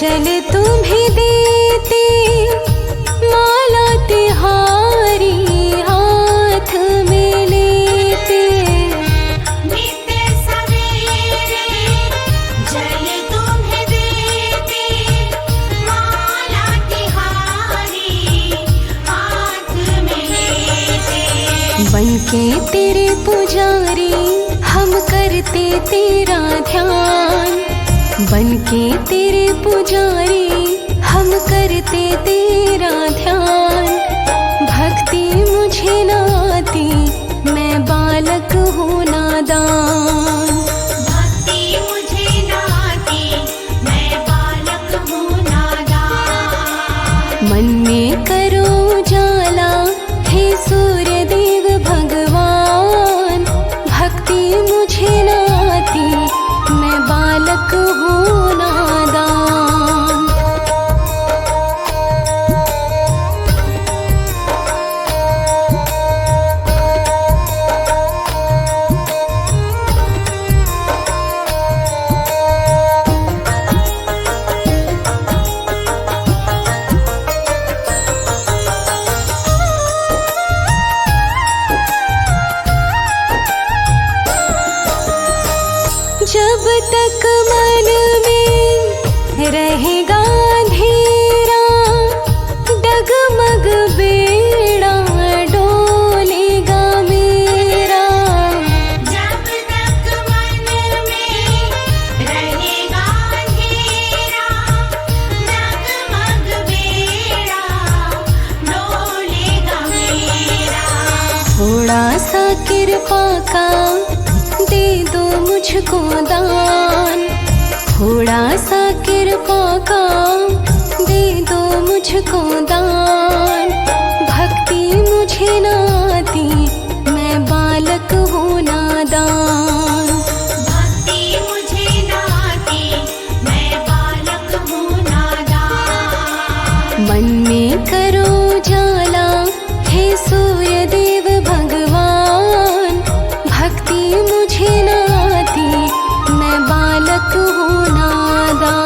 चल तुम्हें देते माला तिहारी हाथ में लेते। नित्य सवेरे जल तुम्हें देते माला तिहारी हाथ में लेते। बनके तेरे पुजारी हम करते तेरा ध्यान। बनके तेरे पुजारी हम करते तेरा ध्यान। भक्ति मुझे न आती मैं बालक हूँ नादान। भक्ति मुझे न आती मैं बालक हूँ नादान। मन में करो उजाला हे सूर्य देव भगवान। भक्ति मुझे न आती मैं बालक हूँ नादान। जब तक मन में रहेगा अंधेरा डगमग बेड़ा डोलेगा मेरा। जब तक मन में रहेगा अंधेरा डगमग बेड़ा डोलेगा मेरा। थोड़ा सा कृपा का दे दो मुझको दान। थोड़ा सा कृपा का दे दो मुझको दान। भक्ति मुझे न आती मैं बालक हूँ नादान। भक्ति मुझे न आती मैं बालक हूँ नादान। मन में करो उजाला हे सूर्य देव भगवान। भक्ति मुझे न आती मैं बालक हूँ नादान।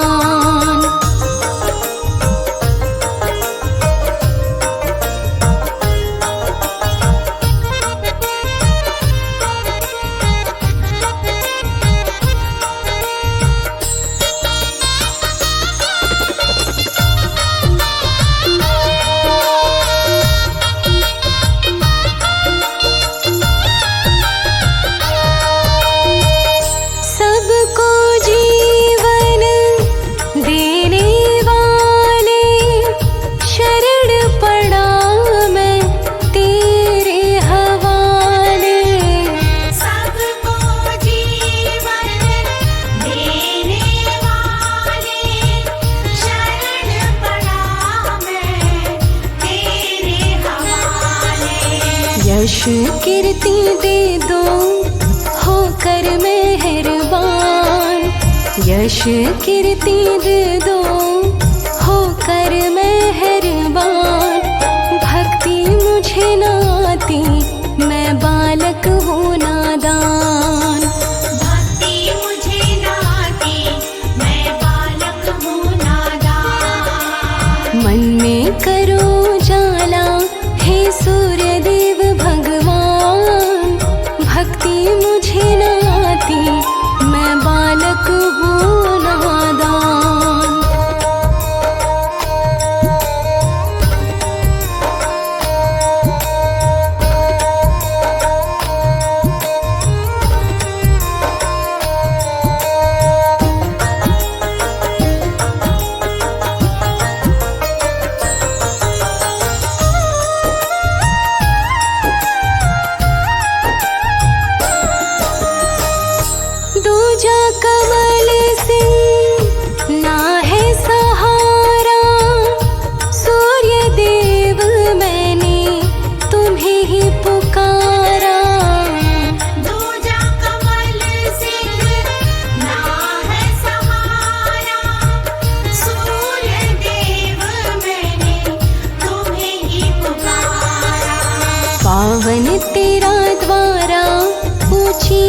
सबको जीवन देने वाले शरण पड़ा मैं तेरे हवाले। सबको जीवन देने वाले शरण पड़ा मैं तेरे हवाले। यश कीर्ति दे दो होकर मेहरबान। यश कीर्ति दे दो होकर मेहरबान। भक्ति मुझे न आती मैं बालक हूँ नादान। भक्ति मुझे न आती मैं बालक हूँ नादान। मन में करो उजाला हे सूर्य देव भगवान। भक्ति मुझे न आती मैं बालक हूँ नादान। दूजा कमल सिंह ना है सहारा। सूर्य देव मैंने तुम्हें ही पुकारा। दूजा कमल सिंह ना है सहारा। सूर्य देव मैंने तुम्हें ही पुकारा। पावन तेरा द्वारा ऊंची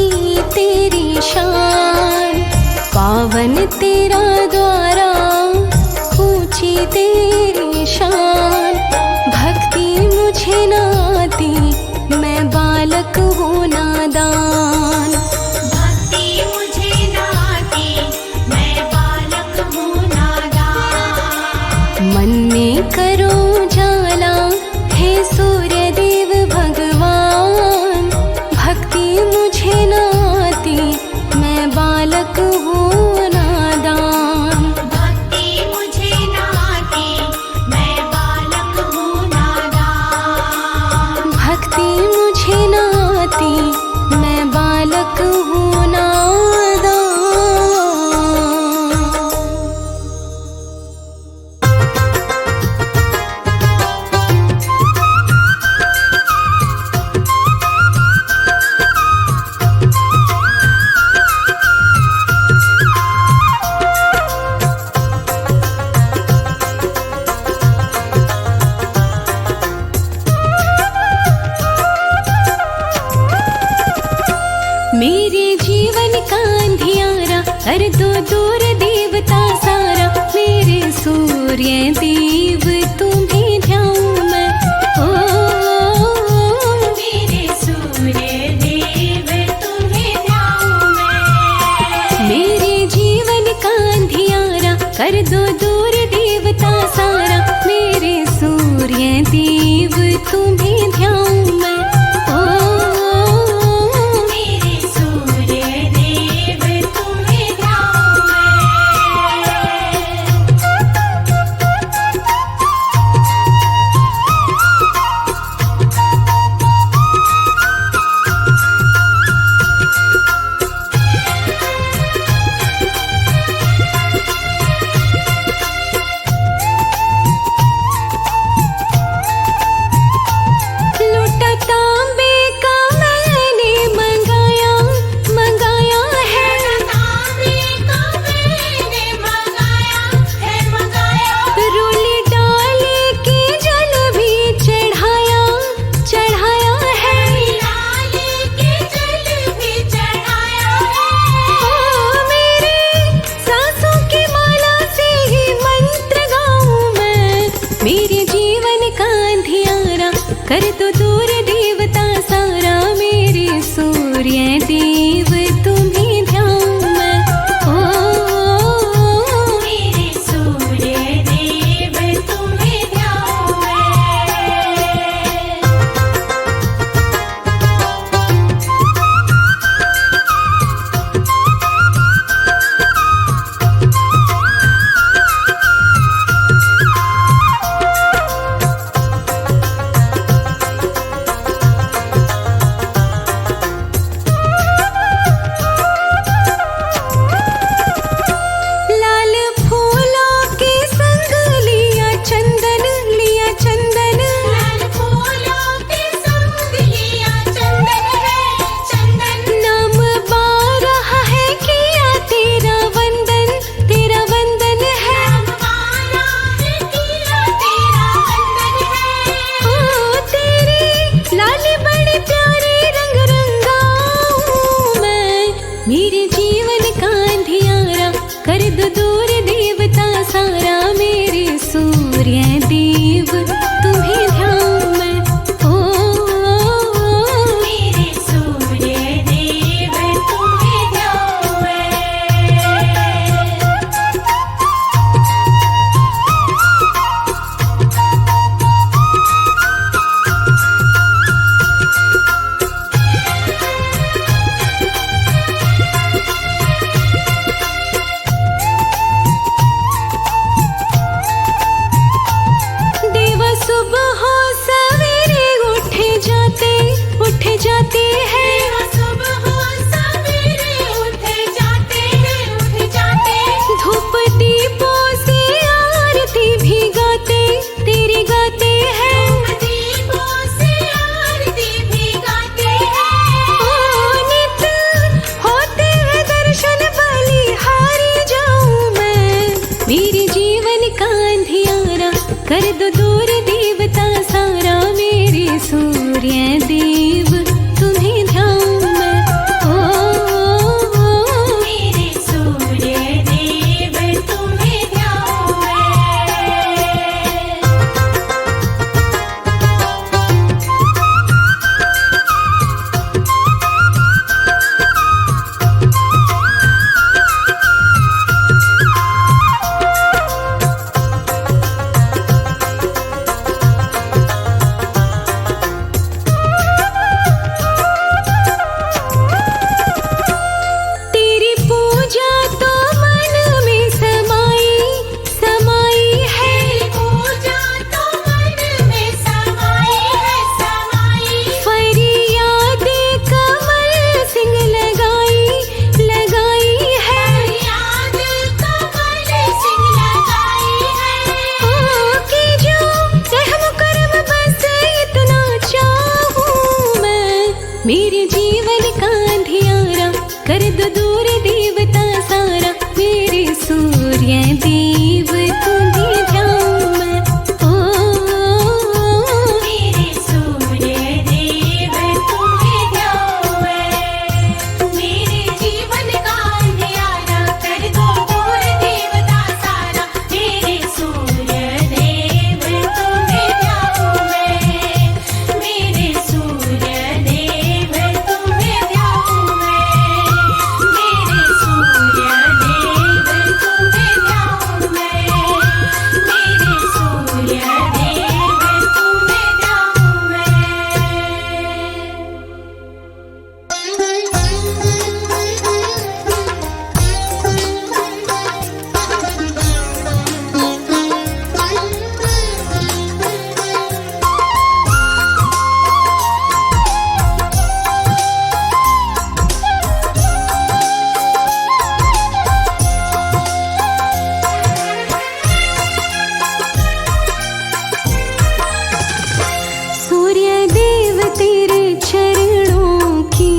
तेरी शान। पावन तेरा द्वारा निशान। भक्ति मुझे न आती, मैं बालक हूँ नादान। भक्ति मुझे न आती, मैं बालक हूँ नादान। मन में करो जाला, हे सूर्य देव भगवान। भक्ति मुझे न आती, मैं बालक हूँ नादान। भक्ति मुझे न आती, मैं बालक हूँ नादान। भक्ति मुझे न आती, मैं बालक हूँ नादान। मेरे जीवन का अंधियारा कर दो दूर देवता सारा। मेरे सूर्य देव तुम्हें ध्याऊं मैं। ओ मेरे सूर्य देव तुम्हें ध्याऊं मैं। मेरे जीवन का अंधियारा कर दो दूर देवता सारा। मेरे सूर्य देव तुम्हें ध्याऊं मैं। ओ मेरे सूर्य देव तुम्हें ध्याऊं मैं। लूटा तांबे का मैंने मंगाया है। तांबे का मैंने मंगाया है। रोली डाली के जल भी चढ़ाया है। लाले के जल भी चढ़ाया है। ओ मेरे सांसों की माला से ही मंत्र गाऊं मैं। मेरे जीवन का अंधियारा कर दो दूर देवता सारा। मेरे सूर्य देव तुम्हें ध्याऊं मैं। ओ मेरे सूर्य देव तुम्हें ध्याऊं मैं। लाल फूलों के संग लिया चंदन लाल फूलों के संग लिया चंदन है। चंदन नाम बारह है किया तेरा वंदन है। हमारा है किया तेरा वंदन है। ओ तेरी लाली बड़ी प्यारी रंग रंगाऊं मैं। मेरे जीवन का अंधियारा कर दो दूर देवता सारा। मेरे सूर्य देव तुम्हें ध्याऊं मैं। ओ मेरे सूर्य देव तुम्हें ध्याऊं मैं। देव सुबह सवेरे उठ जाते हैं। सुबह सवेरे उठ जाते हैं। धूप दीपों से आरती भी तेरी गाते हैं। दीपों से आरती भी गाते हैं। ओ नित होते हुए दर्शन बलिहारी जाऊं मैं। मेरे जीवन का अंधियारा कर दो दूर देवता सारा। मेरे सूर्य देव तुम्हें ध्याऊं मैं। ओ मेरे सूर्य देव तुम्हें ध्याऊं मैं। कर दो दूर देवता सारा, मेरे सूर्य देव तुम्हें ध्याऊं मैं। ओ मेरे सूर्य देव तुम्हें ध्याऊं मैं। मेरे जीवन का अंधियारा कर दो दूर देवता सारा, मेरे सूर्य देव तुम्हें ध्याऊं मैं। मेरे सूर्य देव तुम्हें ध्याऊं मैं। मेरे सूर्य देव तुम्हें ध्याऊं मैं। मेरे सूर्य देव तुम्हें सूर्य देव तेरे चरणों की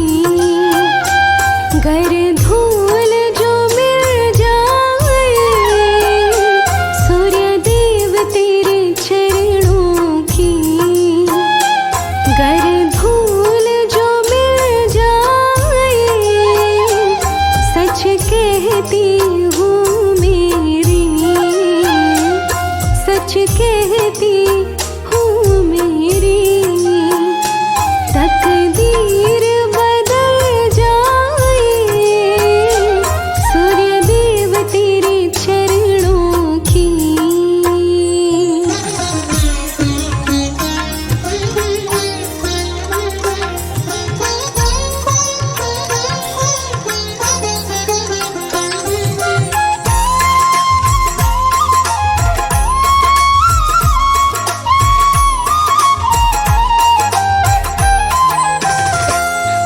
गर धूल जो मिल जाए, सूर्य देव तेरे चरणों की गर धूल जो मिल जाए, सच कहती हूँ मेरी, सच कहती हूँ मेरी, तकदीर बदल जाए, सूर्य देव तेरे चरणों की।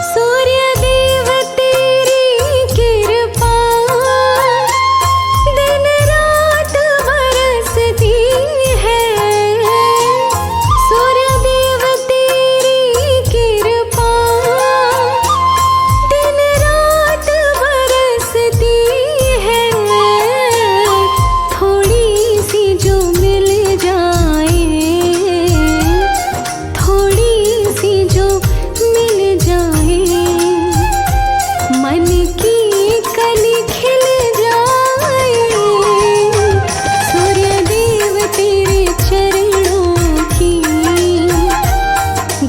सूर्य देव तेरी कृपा दिन रात बरसती है, सूर्य देव तेरी कृपा दिन रात बरसती है, थोड़ी सी जो मिल जाए, थोड़ी सी जो मिल जाए, मन की कली खिल जाए, सूर्य देव तेरे चरणों की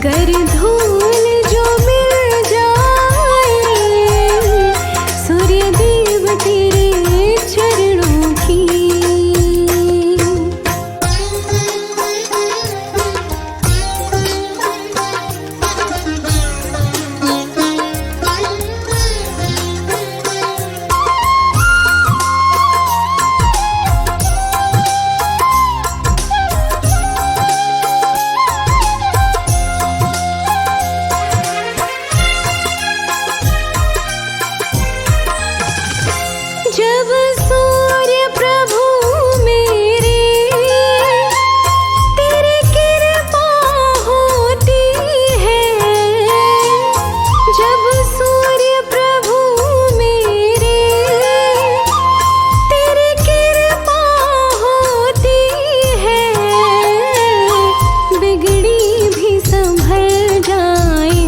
गर धूल जो मिल जाए, सूर्य देव तेरे चरणों की। जब सूर्य प्रभु मेरे तेरी कृपा होती है, जब सूर्य प्रभु मेरे तेरी कृपा होती है, बिगड़ी भी संभल जाए,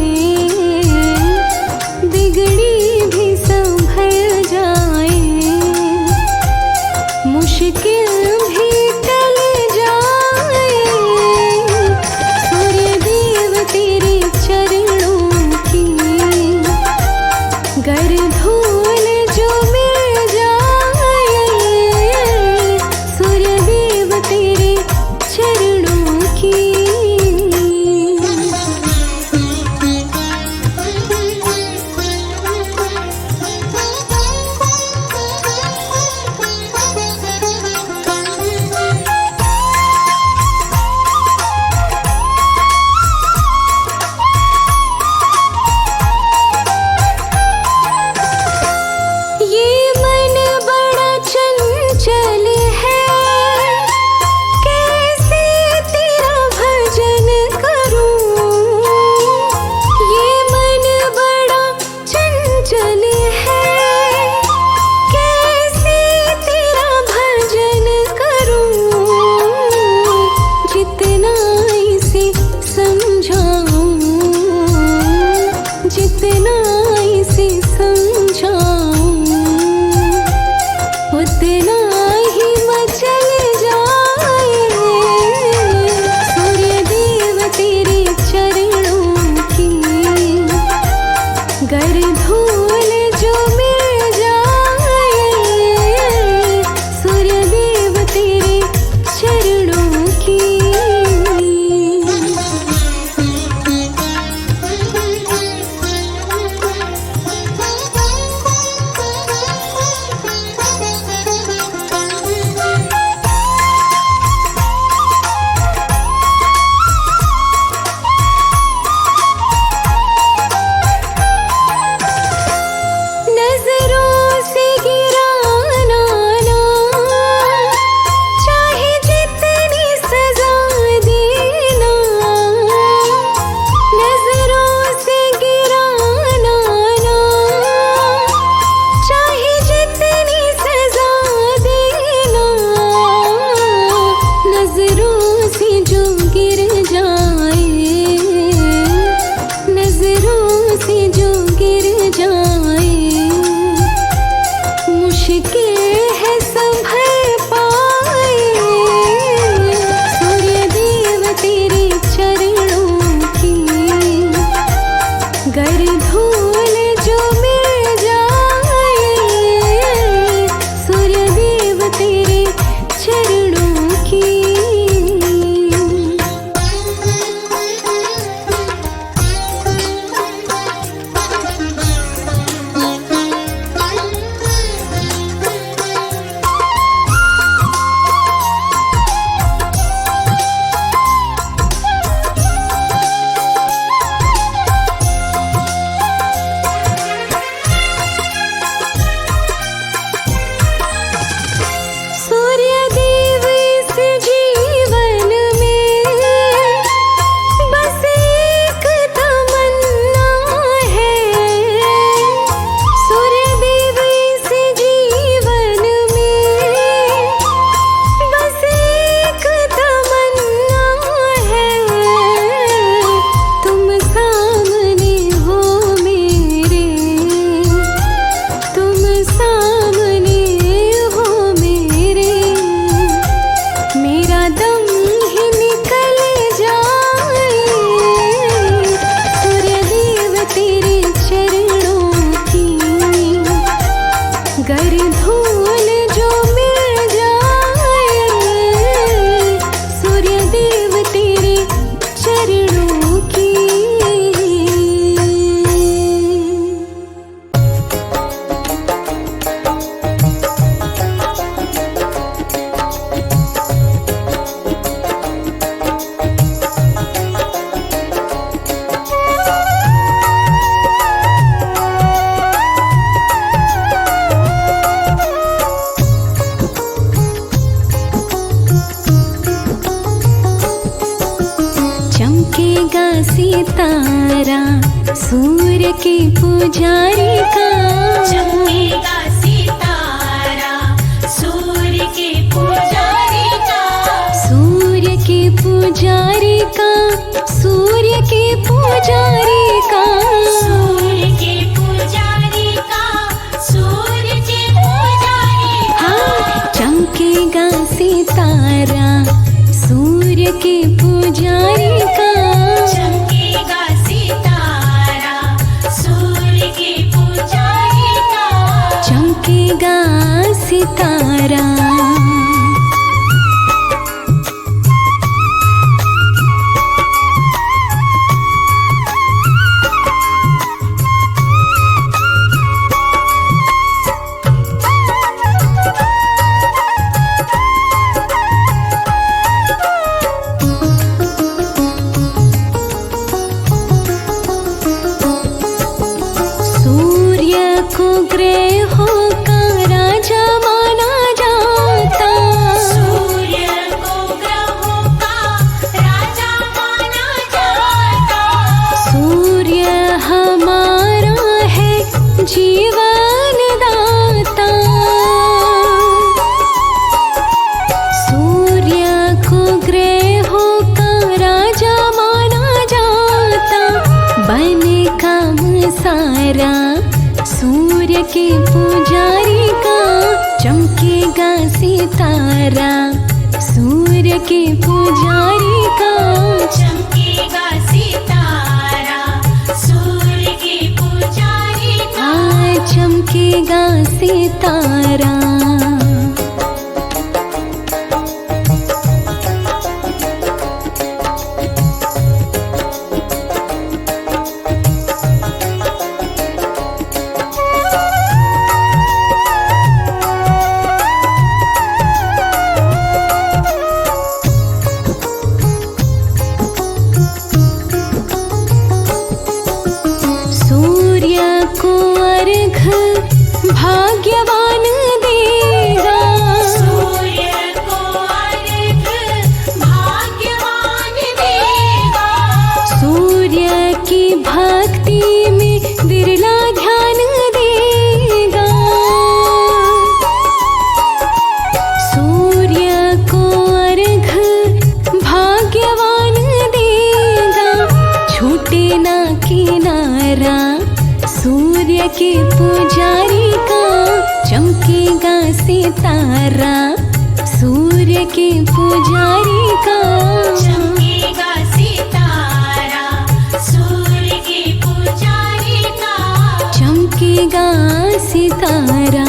बिगड़ी भी संभल जाए, मुश्किल भी टल जाए, सूर्य देव तेरे चरणों की गर धूल जो मिल जाए, सूर्य देव तेरे चरणों की। चमकेगा सितारा सूर्य के पुजारी का। चमकेगा सितारा सूर्य के पुजारी का। सूर्य के पुजारी का, सूर्य के पुजारी का। सूर्य के पुजारी का, सूर्य के पुजारी का। हाँ, चमकेगा सितारा सूर्य के पुजारी का। चमकेगा सितारा सूर्य के पुजारी का। चमकेगा सितारा। सूर्य को ग्रहों का राजा माना जाता। सूर्य को ग्रहों का राजा माना जाता। सूर्य हमारा है जीवन दाता। सूर्य को ग्रहों का राजा माना जाता। बने काम सारा सूर्य के पुजारी का। चमकेगा सितारा सूर्य के पुजारी का। चमकेगा सितारा सूर्य के पुजारी का। चमकेगा सितारा। सूर्य को अर्घ भाग्यवान देगा। सूर्य को अर्घ भाग्यवान देगा। सूर्य की भक्ति में बिरला ध्यान देगा। सूर्य को अर्घ भाग्यवान देगा। छूटे ना किनारा सूर्य के पुजारी का। चमकेगा सितारा सूर्य के पुजारी का। चमकेगा सितारा सूर्य के पुजारी का। चमकेगा सितारा।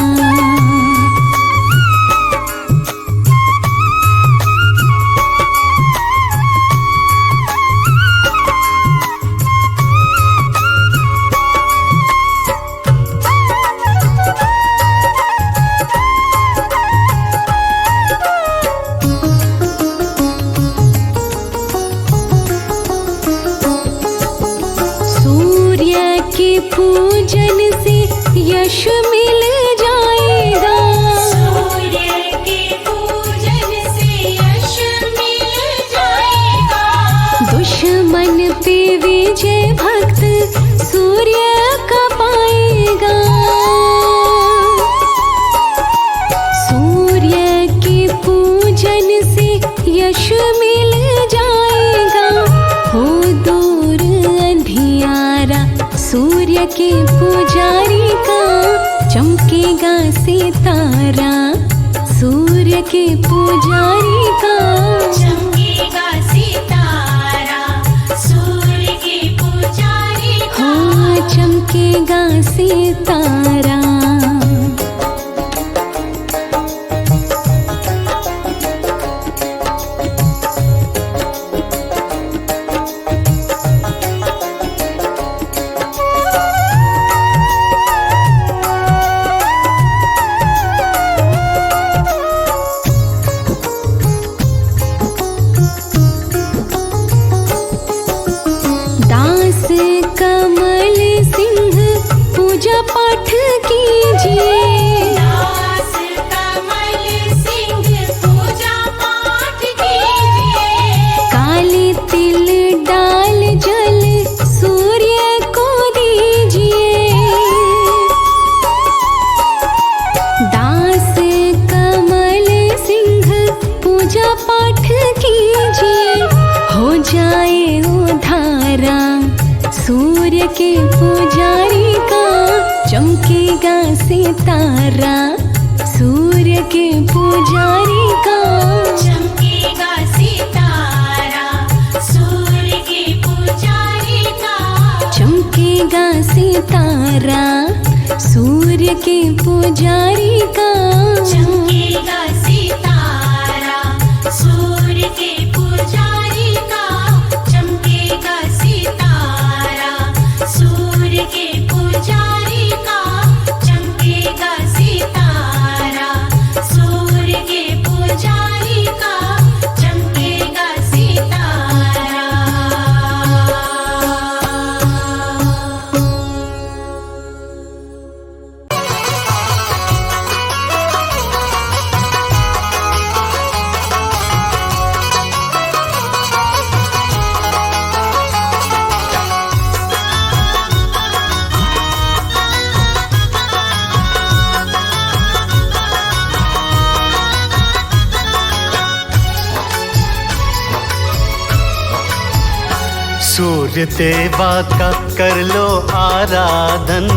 सूर्य के पूजन से यश मिल जाएगा। सूर्य के पूजन से यश मिल जाएगा। दुश्मन पे विजय भक्त सूर्य का पाएगा। सूर्य के पूजन से यश मिल जाएगा। हो दूर अंधियारा सूर्य के पुजारी का। चमकेगा सितारा सूर्य के पुजारी का। चमकेगा सितारा सूर्य के पुजारी का। हाँ, चमकेगा सितारा। दास कमल सिंह पूजा पाठ की सूर्य के पुजारी का चमकेगा सितारा, सूर्य के पुजारी का चमकेगा सितारा, सूर्य के पुजारी का चमकेगा सितारा, सूर्य के पुजारी का चमकेगा सितारा, सूर्य के पुजारी का चमकेगा सितारा, सूर्य के पुजारी का चमकेगा सितारा, सूर्य के पुजारी का चमकेगा सितारा। सूर्य देवा का कर लो आराधन,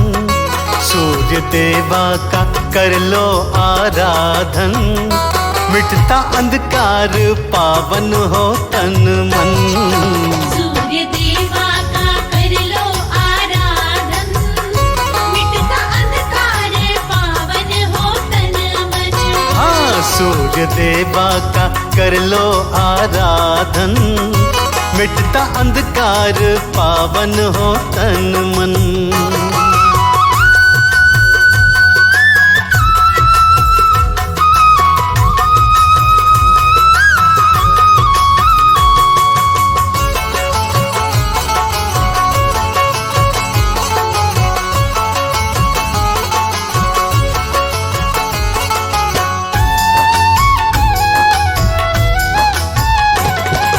सूर्य देवा का कर लो आराधन, मिटता अंधकार पावन हो तन मन। सूर्य देवा का कर लो आराधन, मिटता अंधकार पावन हो तन मन। हाँ, सूर्य देवा का कर लो आराधन, मिटता अंधकार पावन हो तन मन।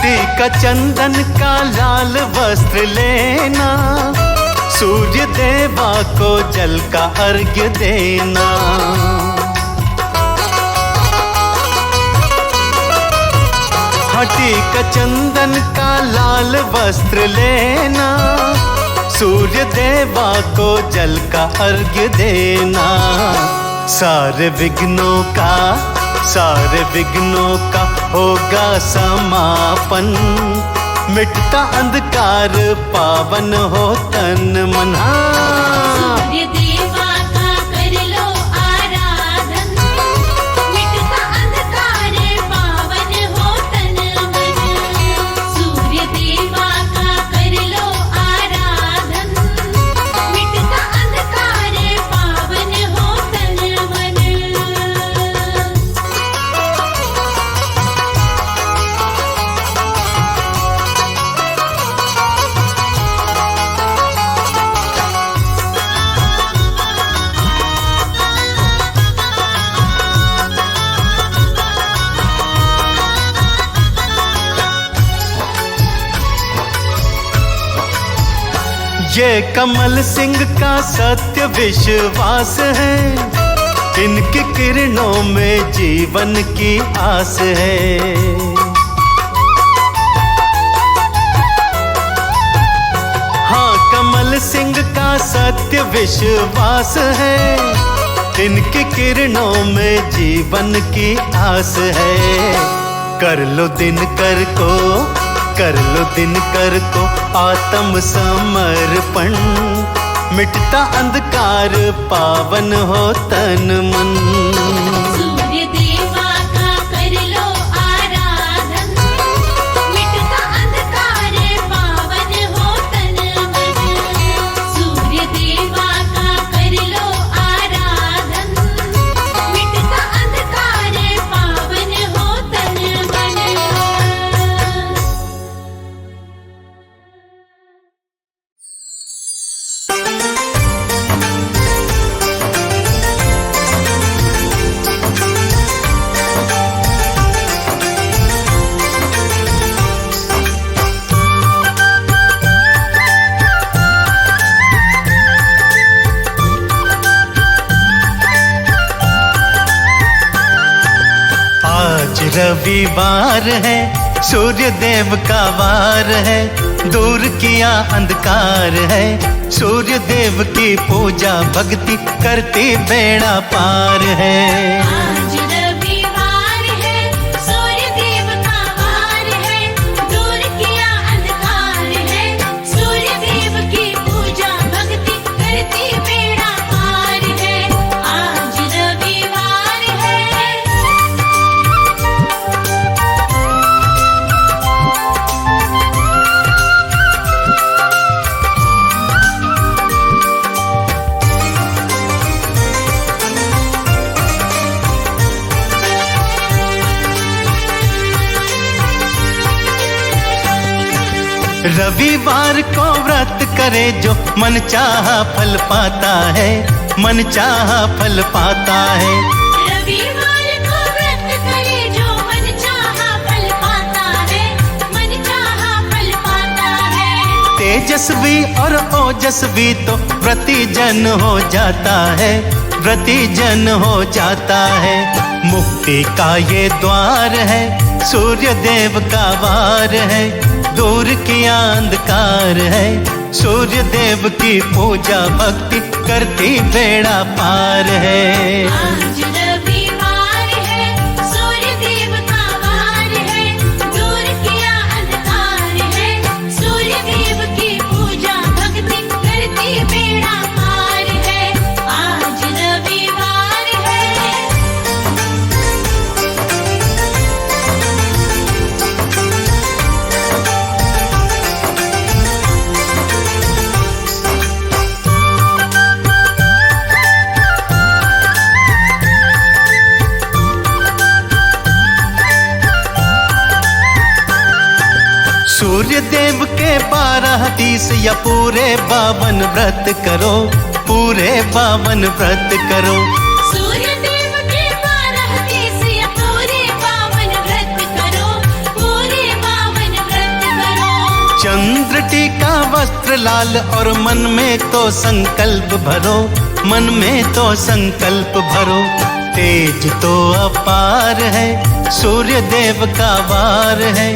टीका चंदन का लाल वस्त्र लेना, सूर्य देवा को जल का अर्घ्य देना। हाँ, टीका चंदन का लाल वस्त्र लेना, सूर्य देवा को जल का अर्घ्य देना। सारे विघ्नों का होगा समापन, मिटता अंधकार पावन हो तन मन। सूर्य देवा का कर लो आराधन, मिटता अंधकार पावन हो तन मन। सूर्य देवा का कर लो आराधन, मिटता अंधकार पावन हो तन मन। ये कमल सिंह का सत्य विश्वास है, इनकी किरणों में जीवन की आस है। हाँ, कमल सिंह का सत्य विश्वास है, इनकी किरणों में जीवन की आस है। कर लो दिनकर को आत्म समर्पण, मिटता अंधकार पावन हो तन मन। सूर्य देवा का कर लो आराधन, मिटता अंधकार पावन हो तन मन। सूर्य देवा का कर लो आराधन, मिटता अंधकार पावन हो तन मन। रविवार है, सूर्य देव का वार है, दूर किया अंधकार है। सूर्य देव की पूजा भक्ति करती बेड़ा पार है। आज रविवार है, सूर्य देव का वार है, दूर किया अंधकार है। सूर्य देव की पूजा भक्ति करती बेड़ा पार है। आज रविवार है। रविवार को व्रत करे जो मन चाहा फल पाता है, मन चाहा फल पाता है। रविवार को व्रत करे जो मन चाहा फल पाता है, मन चाहा फल पाता है। तेजस्वी और ओजस्वी तो व्रती जन हो जाता है, व्रती जन हो जाता है। मुक्ति का ये द्वार है, सूर्य देव का वार है, दूर किया अंधकार है। सूर्य देव की पूजा भक्ति करती बेड़ा पार है। आज रविवार है, सूर्य देव का वार है, दूर किया अंधकार है। सूर्य देव की पूजा भक्ति करती बेड़ा पार है। आज रविवार है। सूर्य देव के 12 दिस या पूरे 52 व्रत करो, पूरे 52 व्रत करो। सूर्य देव के 12 दिस या पूरे 52 व्रत करो, पूरे 52 व्रत करो। चंद्र टीका वस्त्र लाल और मन में तो संकल्प भरो, मन में तो संकल्प भरो। तेज तो अपार है, सूर्य देव का वार है,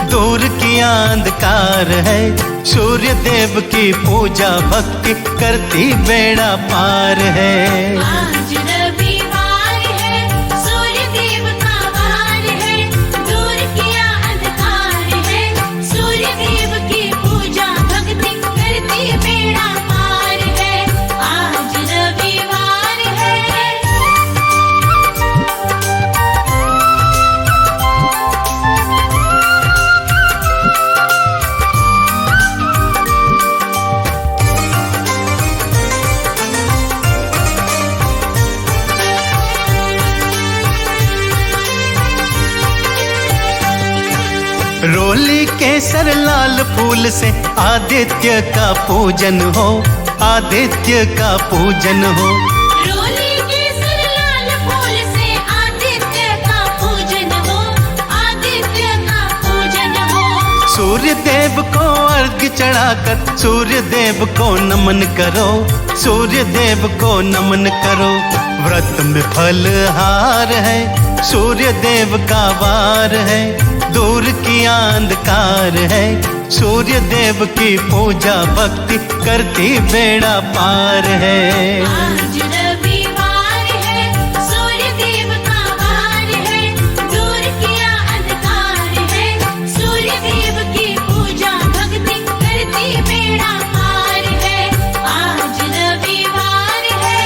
दूर किया अंधकार है। सूर्य देव की पूजा भक्ति करती बेड़ा पार है। आज रविवार है, सूर्य देव का वार है, दूर किया अंधकार है। सूर्य देव की पूजा भक्ति करती बेड़ा पार है। आज रविवार है। रोली केसर लाल फूल से आदित्य का पूजन हो, आदित्य का पूजन हो। रोली केसर लाल फूल से आदित्य का पूजन हो, आदित्य का पूजन हो। सूर्य देव को अर्घ्य चढ़ाकर सूर्य देव को नमन करो, सूर्य देव को नमन करो। व्रत में फलहार है, सूर्य देव का वार है, दूर किया अंधकार है। सूर्य देव की पूजा भक्ति करती बेड़ा पार है। आज रविवार है, सूर्य देव का वार है, दूर किया अंधकार है। सूर्य देव की पूजा भक्ति करती बेड़ा पार है। आज रविवार है।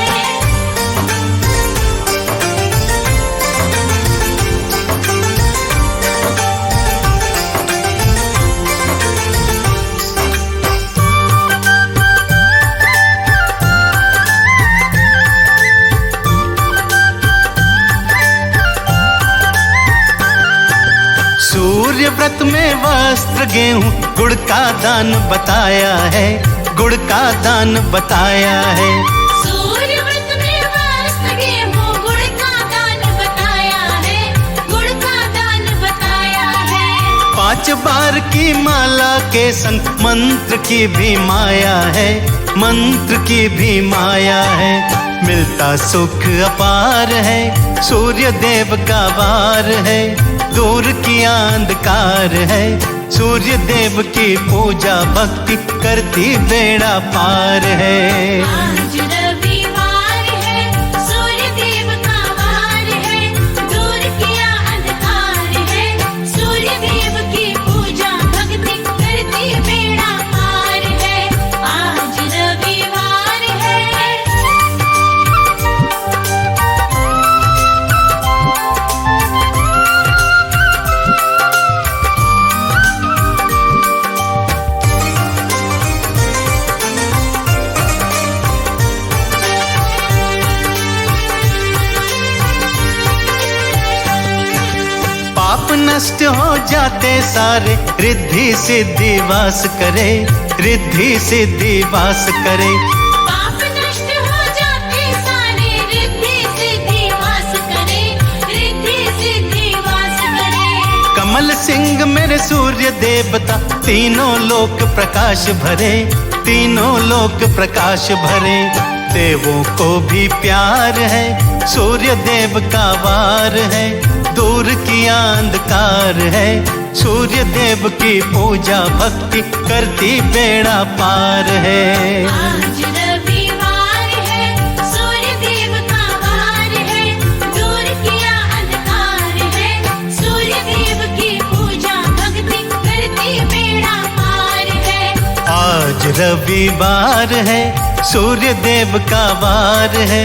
सूर्य व्रत में वस्त्र गेहूं गुड़ का दान बताया है, गुड़ का दान बताया है। सूर्य व्रत में वस्त्र गेहूं गुड़ का दान बताया है, गुड़ का दान बताया है। 5 बार की माला के संग मंत्र की भी माया है, मंत्र की भी माया है। मिलता सुख अपार है, सूर्य देव का वार है, दूर किया अंधकार है। सूर्य देव की पूजा भक्ति करती बेड़ा पार है। आज रविवार है, सूर्य देव का वार है, दूर किया अंधकार है, सूर्य देव की पूजा भक्ति करती बेड़ा पार है। आज रविवार है। पाप नष्ट हो जाते सारे, रिद्धि सिद्धि वास करे, रिद्धि सिद्धि वास करे। पाप नष्ट हो जाते सारे, रिद्धि सिद्धि वास करे, रिद्धि सिद्धि वास करे। कमल सिंह मेरे सूर्य देवता, तीनों लोक प्रकाश भरे, तीनों लोक प्रकाश भरे। देवों को भी प्यार है, सूर्य देव का वार है, दूर किया अंधकार है, सूर्य देव की पूजा भक्ति करती बेड़ा पार है। आज रविवार है, सूर्य देव का वार है, दूर किया अंधकार है, सूर्य देव की पूजा भक्ति करती बेड़ा पार है। आज रविवार है, सूर्य देव का वार है,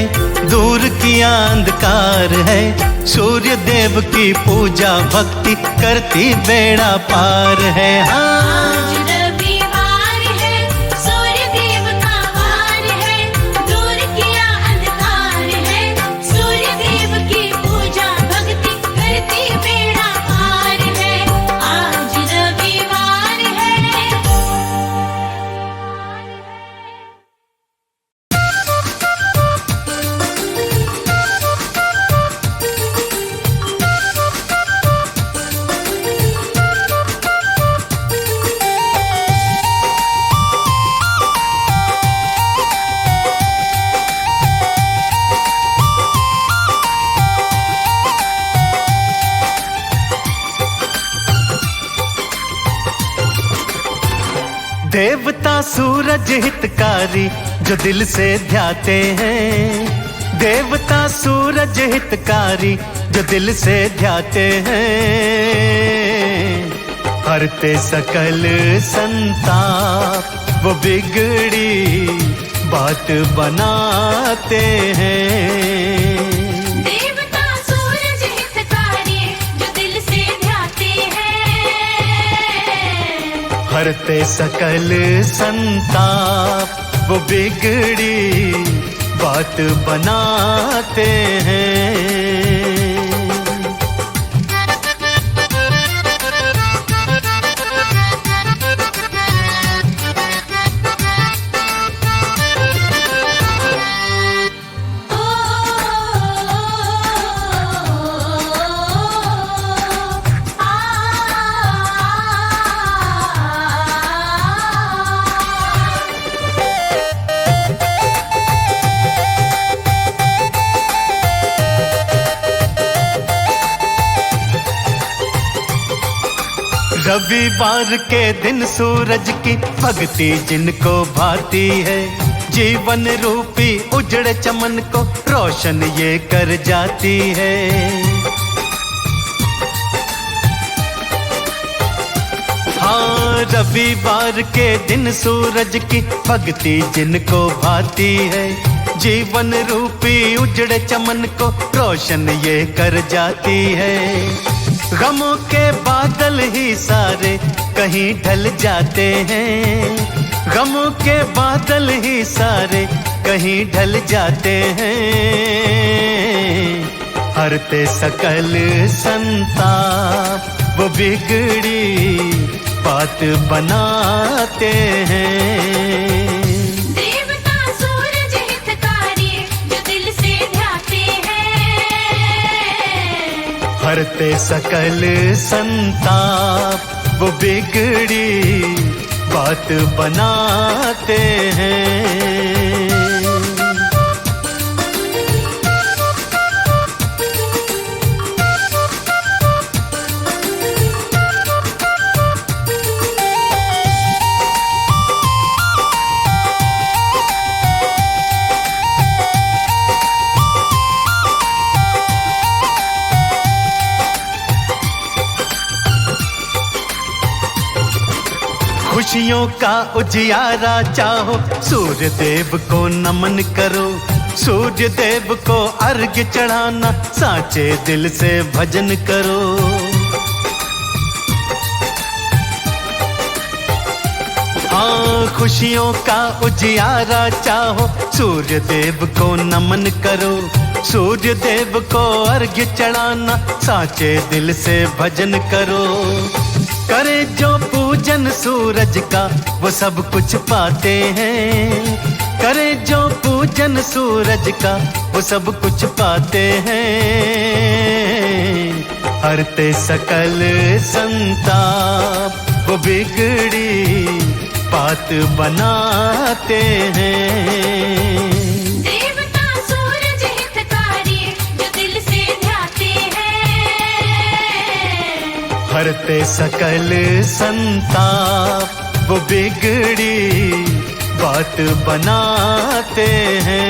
दूर किया अंधकार है, सूर्य देव की पूजा भक्ति करती बेड़ा पार है। आज रविवार है, सूर्य देव का वार है, दूर किया अंधकार है, सूर्य देव की पूजा भक्ति करती बेड़ा पार है। आज रविवार है। देवता सूरज हितकारी जो दिल से ध्याते हैं, देवता सूरज हितकारी जो दिल से ध्याते हैं, हरते सकल संताप वो बिगड़ी बात बनाते हैं। देवता सूरज हितकारी जो दिल से ध्याते हैं, हरते सकल संताप वो बिगड़ी बात बनाते हैं। रविवार के दिन सूरज की भक्ति जिनको भाती है, जीवन रूपी उजड़े चमन को रोशन ये कर जाती है। हाँ, रविवार के दिन सूरज की भक्ति जिनको भाती है, जीवन रूपी उजड़े चमन को रोशन ये कर जाती है। गमों के बादल ही सारे कहीं ढल जाते हैं, गमों के बादल ही सारे कहीं ढल जाते हैं, हरते सकल संताप वो बिगड़ी बात बनाते हैं। देवता सूरज हितकारी जो दिल से ध्याते हैं, हरते सकल संताप वो बिगड़ी बात बनाते हैं। खुशियों का उजियारा चाहो, सूर्य देव को नमन करो। सूर्य देव को अर्घ्य चढ़ाना, साचे दिल से भजन करो। हाँ, खुशियों का उजियारा चाहो, सूर्य देव को नमन करो। सूर्य देव को अर्घ्य चढ़ाना, साचे दिल से भजन करो। करे जो पूजन सूरज का, वो सब कुछ पाते हैं। करे जो पूजन सूरज का, वो सब कुछ पाते हैं। हरते सकल संताप, वो बिगड़ी बात बनाते हैं। देवता सूरज हितकारी, जो दिल से ध्याते हैं। हरते सकल संताप, वो बिगड़ी बात बनाते हैं।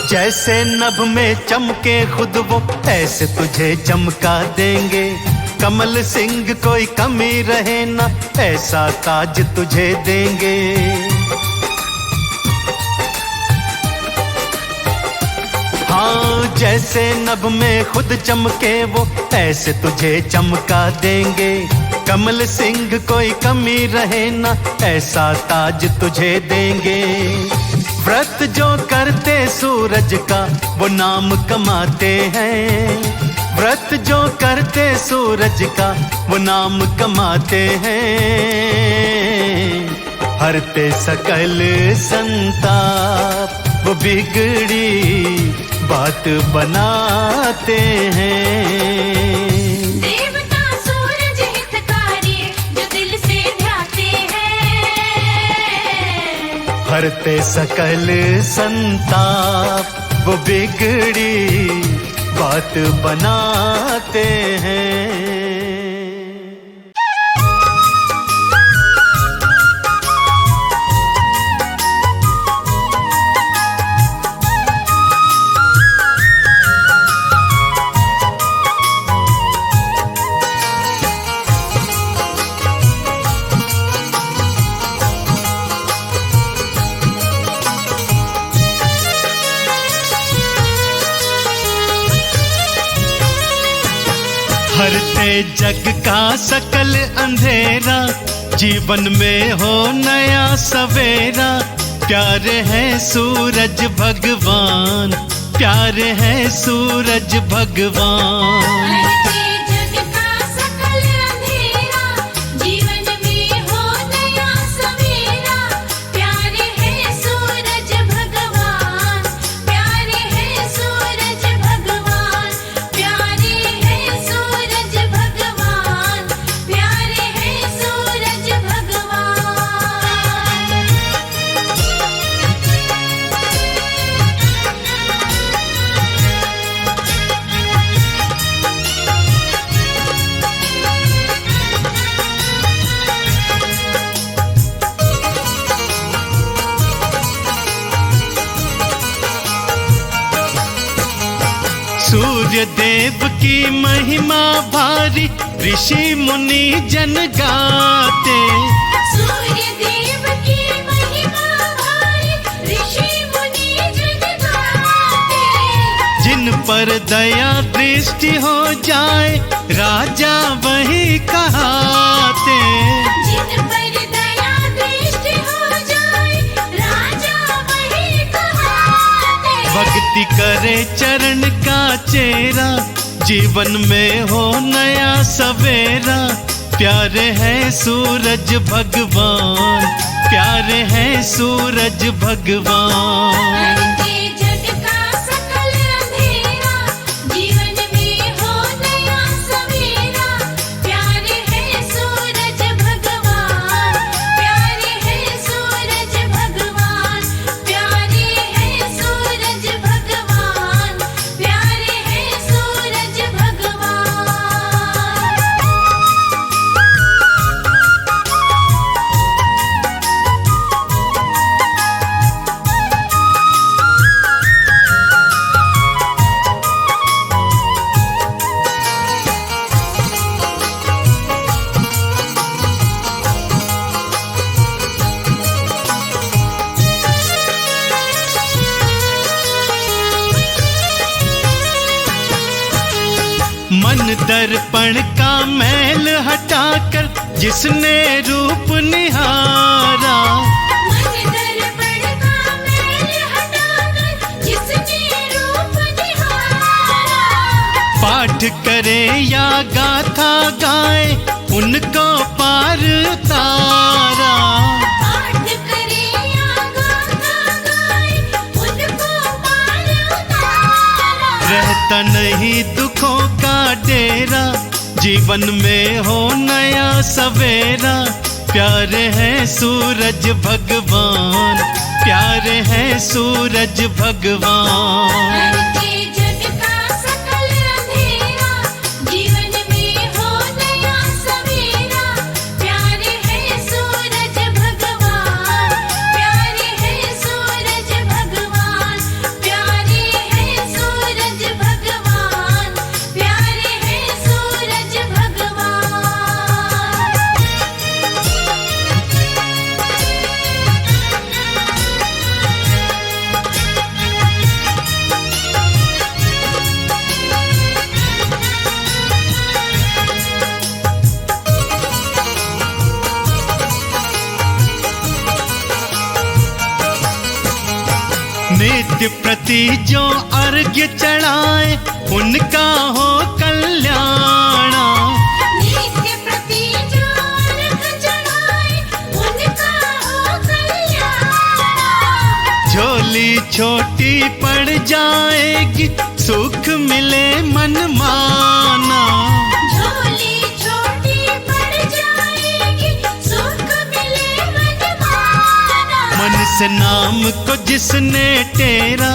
जैसे नभ में चमके खुद वो, ऐसे तुझे चमका देंगे। कमल सिंह कोई कमी रहे ना, ऐसा ताज तुझे देंगे। हाँ, जैसे नभ में खुद चमके वो, ऐसे तुझे चमका देंगे। कमल सिंह कोई कमी रहे ना, ऐसा ताज तुझे देंगे। व्रत जो करते सूरज का, वो नाम कमाते हैं। व्रत जो करते सूरज का, वो नाम कमाते हैं। हरते सकल संताप, वो बिगड़ी बात बनाते हैं। देवता सूरज हितकारी, जो दिल से ध्याते हैं। हरते सकल संताप, वो बिगड़ी बात बनाते हैं। हरते जग का सकल अंधेरा, जीवन में हो नया सवेरा। प्यारे है सूरज भगवान, प्यारे है सूरज भगवान। हरते जग का सकल अंधेरा, जीवन में हो नया सवेरा। प्यारे है सूरज भगवान, प्यारे है सूरज भगवान। प्यारे है सूरज भगवान, प्यारे है सूरज भगवान। सूर्य देव की महिमा भारी, ऋषि मुनि जन गाते। सूर्य देव की महिमा भारी, ऋषि मुनि जन गाते। जिन पर दया दृष्टि हो जाए, राजा वही कहाते। जिन पर दया दृष्टि हो जाए, राजा वही कहाते। भक्ति करे चरण का चेरा, जीवन में हो नया सवेरा। प्यारे है सूरज भगवान, प्यारे है सूरज भगवान। हरते जग का सकल अंधेरा, जीवन में हो नया सवेरा। प्यारे मन दर्पण का मैल हटाकर जिसने रूप निहारा, मन दर्पण का मैल हटाकर जिसने रूप निहारा, पाठ करे या गाथा गाए उनको पार उतारा। पाठ करे या गाथा गाए उनको पार उतारा। रहता नहीं दुखों का डेरा, जीवन में हो नया सवेरा। प्यारे हैं सूरज भगवान, प्यारे हैं सूरज भगवान। हरते जग का सकल अंधेरा, जीवन में हो नया सवेरा। प्यारे हैं सूरज भगवान, प्यारे हैं सूरज भगवान, प्यारे हैं सूरज भगवान, प्यारे हैं सूरज भगवान। नित्य प्रति जो अर्घ्य चढ़ाए उनका हो कल्याण। नित्य प्रति जो अर्घ चढ़ाए उनका हो कल्याण। झोली छोटी पड़ जाएगी सुख मिले मन माना। झोली छोटी पड़ जाएगी सुख मिले मनमाना। मन से नाम को जिसने टेरा,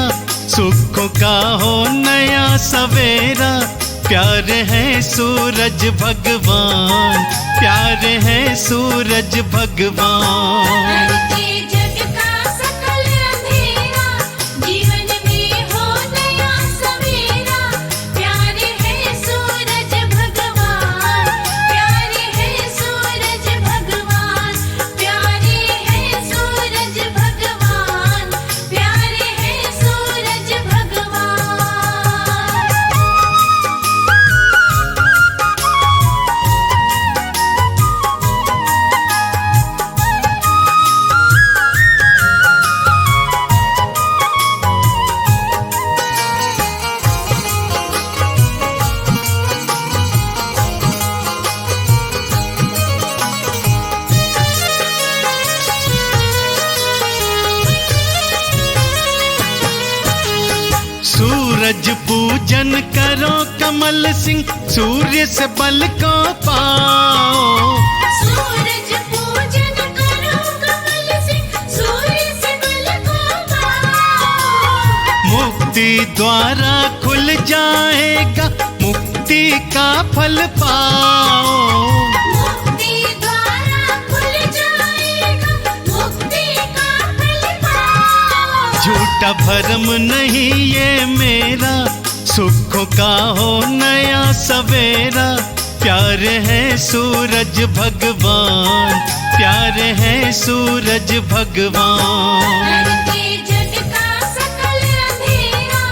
सुखों का हो नया सवेरा। प्यारे हैं सूरज भगवान, प्यारे हैं सूरज भगवान। हरते जग का सकल अंधेरा, जीवन में हो नया सवेरा। प्यारे हैं सूरज भगवान, प्यारे हैं सूरज भगवान, प्यारे हैं सूरज भगवान, प्यारे हैं सूरज भगवान। सूरज पूजन करो कमल सिंह, सूर्य से बल को पाओ। सूरज पूजन करो कमल सिंह, सूर्य से बल को पाओ। मुक्ति द्वारा खुल जाएगा, मुक्ति का फल पाओ। मुक्ति द्वारा खुल जाएगा, मुक्ति का फल पाओ। झूठा भरम नहीं ये मेरा, सुखों का हो नया सवेरा। प्यारे हैं सूरज भगवान, प्यारे हैं सूरज भगवान। हरते जग का सकल अंधेरा,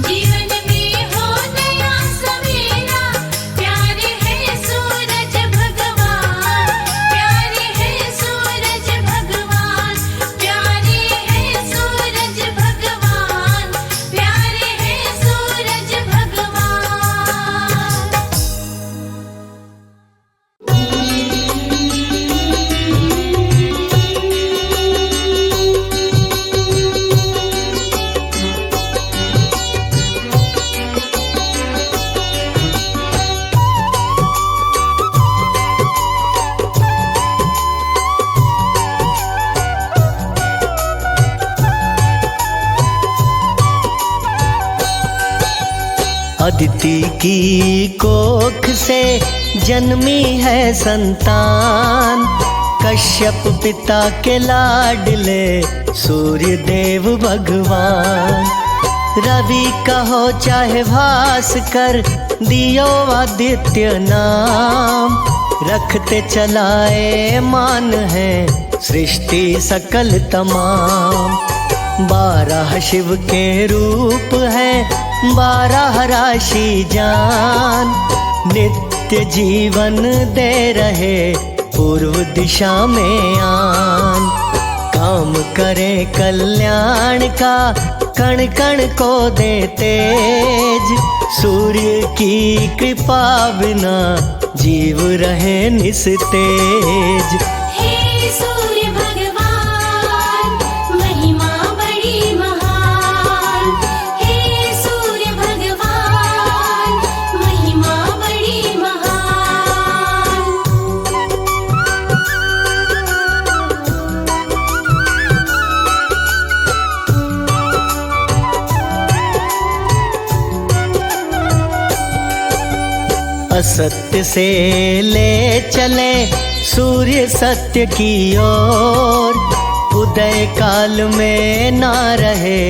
जीवन में हो नया सवेरा। प्यारे हैं सूरज भगवान, प्यारे हैं सूरज भगवान, प्यारे हैं सूरज भगवान, प्यारे हैं सूरज भगवान। अदिति की कोख से जन्मी है संतान, कश्यप पिता के लाडले सूर्य देव भगवान। रवि कहो चाहे भास्कर, दियो आदित्य नाम, रखते चलाए मान है सृष्टि सकल तमाम। 12 शिव के रूप है 12 राशि जान, नित्य जीवन दे रहे पूर्व दिशा में आन। काम करे कल्याण का, कण कण को दे तेज, सूर्य की कृपा बिना जीव रहे निस्तेज। हे सूर्य भगवान महिमा बड़ी महान, हे सूर्य भगवान महिमा बड़ी महान। असत्य से ले चले सूर्य सत्य की ओर, उदय काल में ना रहे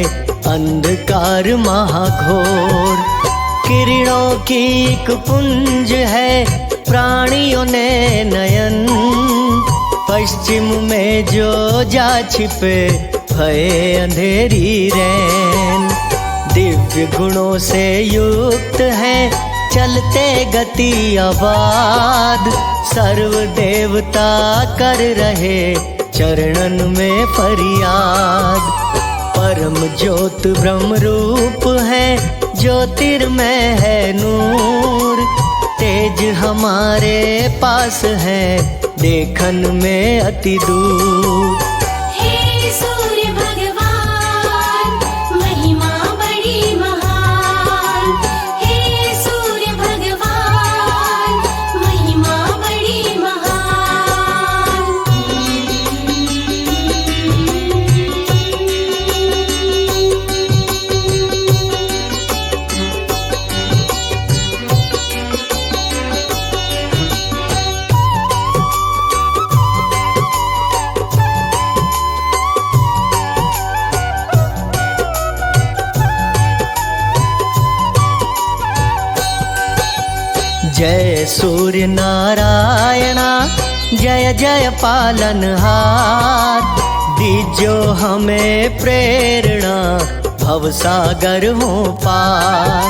अंधकार महाघोर। किरणों की एक पुंज है प्राणियों ने नयन, पश्चिम में जो जा छिपे भये अंधेरी रैन। दिव्य गुणों से युक्त है चलते गति आबाद, सर्व देवता कर रहे चरणन में फरियाद। परम ज्योत ब्रह्म रूप है, ज्योतिर्मय है नूर, तेज हमारे पास है देखन में अति दूर। हे सूर्य भगवान महिमा बड़ी महान, हे सूर्य भगवान महिमा बड़ी महान। जय सूर्य नारायणा, जय जय पालनहार, दीजो हमें प्रेरणा भवसागर हो पार।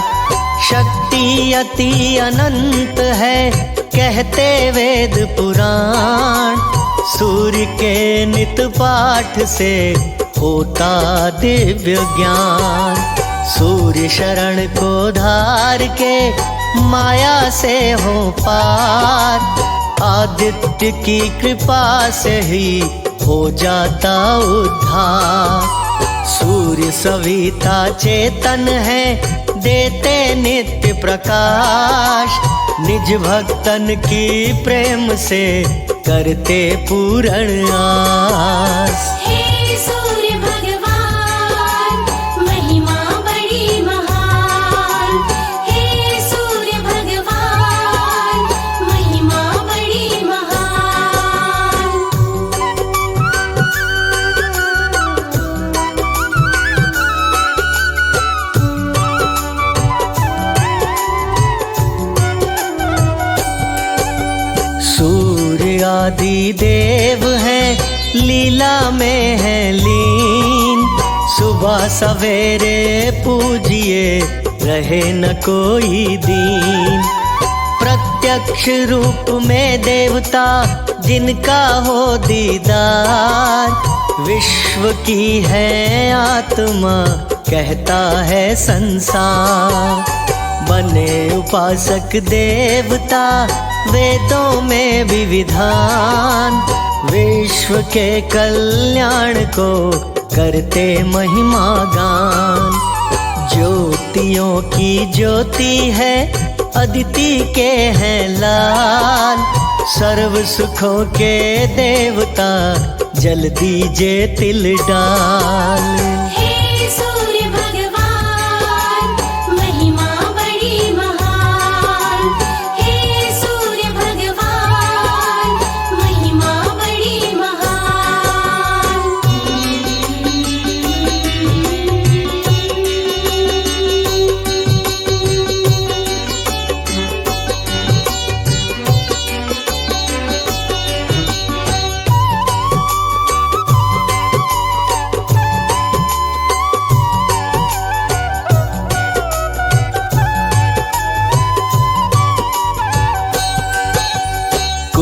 शक्ति अति अनंत है कहते वेद पुराण, सूर्य के नित पाठ से होता दिव्य ज्ञान। सूर्य शरण को धार के माया से हो पार, आदित्य की कृपा से ही हो जाता उद्धार। सूर्य सविता चेतन है देते नित्य प्रकाश, निज भक्तन की प्रेम से करते पूर्ण आस। हे सूर्य भगवान महिमा बड़ी महान, हे सूर्य भगवान महिमा बड़ी महान। सूर्य आदि देव है लीला में है लीन, सुबह सवेरे पूजिए रहे न कोई दीन। प्रत्यक्ष रूप में देवता जिनका हो दीदार, विश्व की है आत्मा कहता है संसार। बने उपासक देवता वेदों में भी विधान, विश्व के कल्याण को करते महिमा गान। ज्योतियों की ज्योति है अदिति के हैं लाल, सर्व सुखों के देवता जल दीजे तिल डाल। हे सूर्य भगवान महिमा बड़ी महान, हे सूर्य भगवान महिमा बड़ी महान।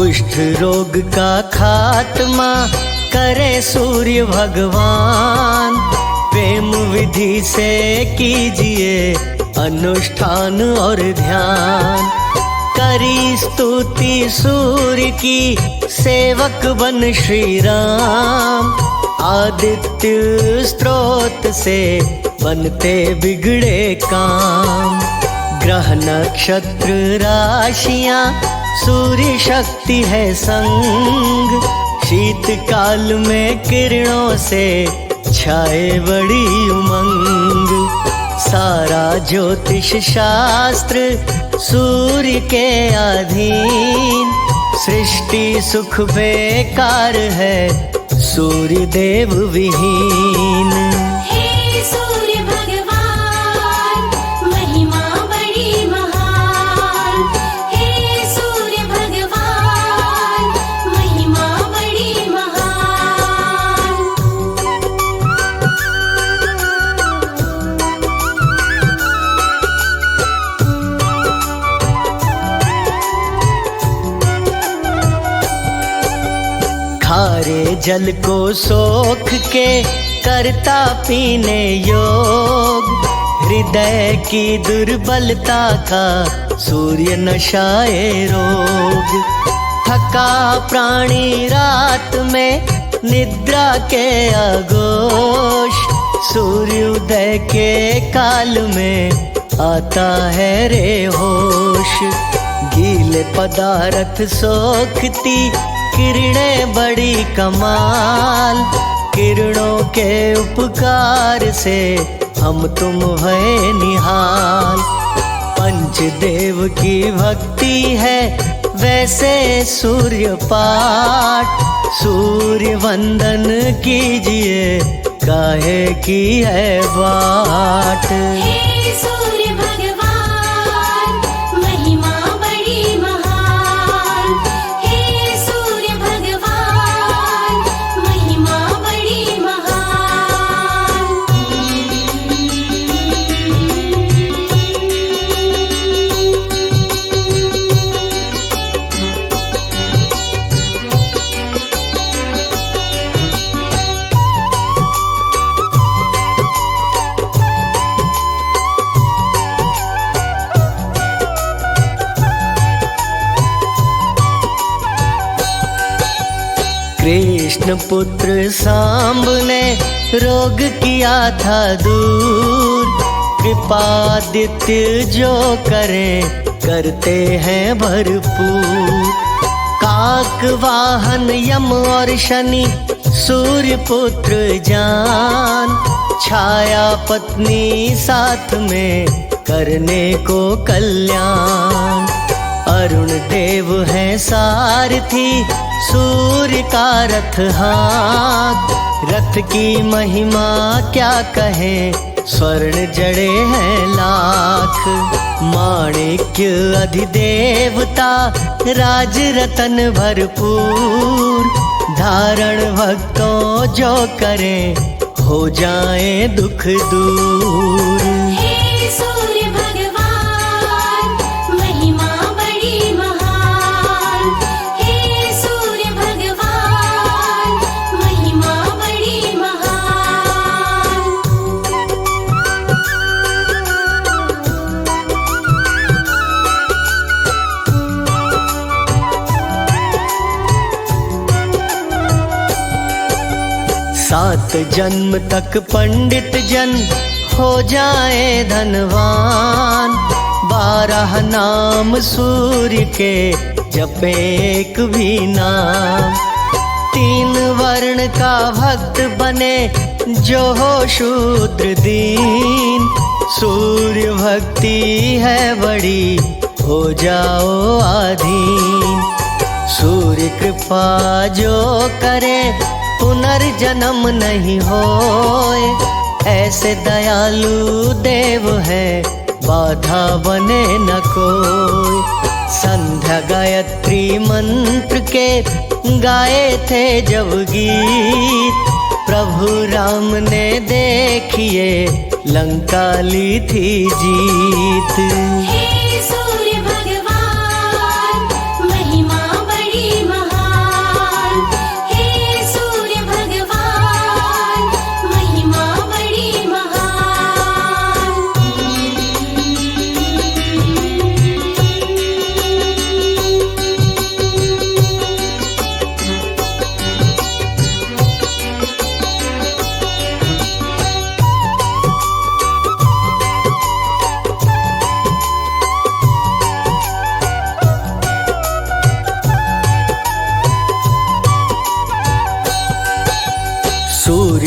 कुष्ठ रोग का खात्मा करे सूर्य भगवान। प्रेम विधि से कीजिए अनुष्ठान और ध्यान। करी स्तुति सूर्य की सेवक बन श्री राम। आदित्य स्त्रोत से बनते बिगड़े काम। ग्रह नक्षत्र राशियां सूर्य शक्ति है संग। शीतकाल में किरणों से छाए बड़ी उमंग। सारा ज्योतिष शास्त्र सूर्य के अधीन। सृष्टि सुख बेकार है सूर्य देव विहीन। हे सूर्य भगवान महिमा बड़ी महान। हे सूर्य भगवान महिमा बड़ी महान। खारे जल को सोख के करता पीने योग। हृदय की दुर्बलता का सूर्य नशाए रोग। थका प्राणी रात में निद्रा के आगोश। सूर्योदय के काल में आता है रे होश। गीले पदार्थ सोखती किरणें बड़ी कमाल। किरणों के उपकार से हम तुम भय निहाल। पंचदेव की भक्ति है वैसे सूर्य पाठ। सूर्य वंदन कीजिए काहे की है बाट। हे सूर्य भगवान महिमा बड़ी महान। हे सूर्य भगवान महिमा बड़ी महान। कृष्ण पुत्र सांब ने रोग किया था दूर। कृपादित्य जो करें करते हैं भरपूर। काक वाहन यम और शनि सूर्य पुत्र जान। छाया पत्नी साथ में करने को कल्याण। अरुण देव है सारथी सूर्य का रथ हाथ। रथ की महिमा क्या कहें स्वर्ण जड़े हैं लाख। माणिक्य अधिदेवता राज रतन भरपूर। धारण भक्तों जो करें हो जाए दुख दूर। हे सूर्य भगवान महिमा बड़ी महान। हे सूर्य भगवान महिमा बड़ी महान। सात जन्म तक पंडित जन हो जाए धनवान। 12 नाम सूर्य के जपे एक भी नाम। 3 वर्ण का भक्त बने जो हो शूद्र दीन। सूर्य भक्ति है बड़ी हो जाओ आधीन। सूर्य कृपा जो करे पुनर्जन्म नहीं होए। ऐसे दयालु देव है बाधा बने न कोई। संध्या गायत्री मंत्र के गाए थे जब गीत। प्रभु राम ने देखिए लंका ली थी जीत। हे सूर्य भगवान महिमा बड़ी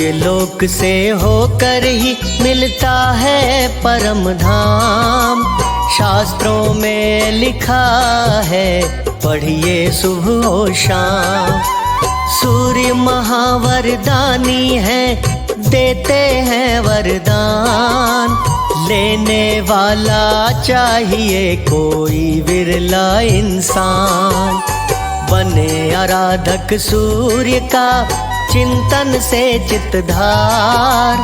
सूर्य लोक से होकर ही मिलता है परम धाम। शास्त्रों में लिखा है पढ़िए सुबह और शाम। सूर्य महावरदानी है, देते हैं वरदान। लेने वाला चाहिए कोई विरला इंसान। बने आराधक सूर्य का चिंतन से चितधार।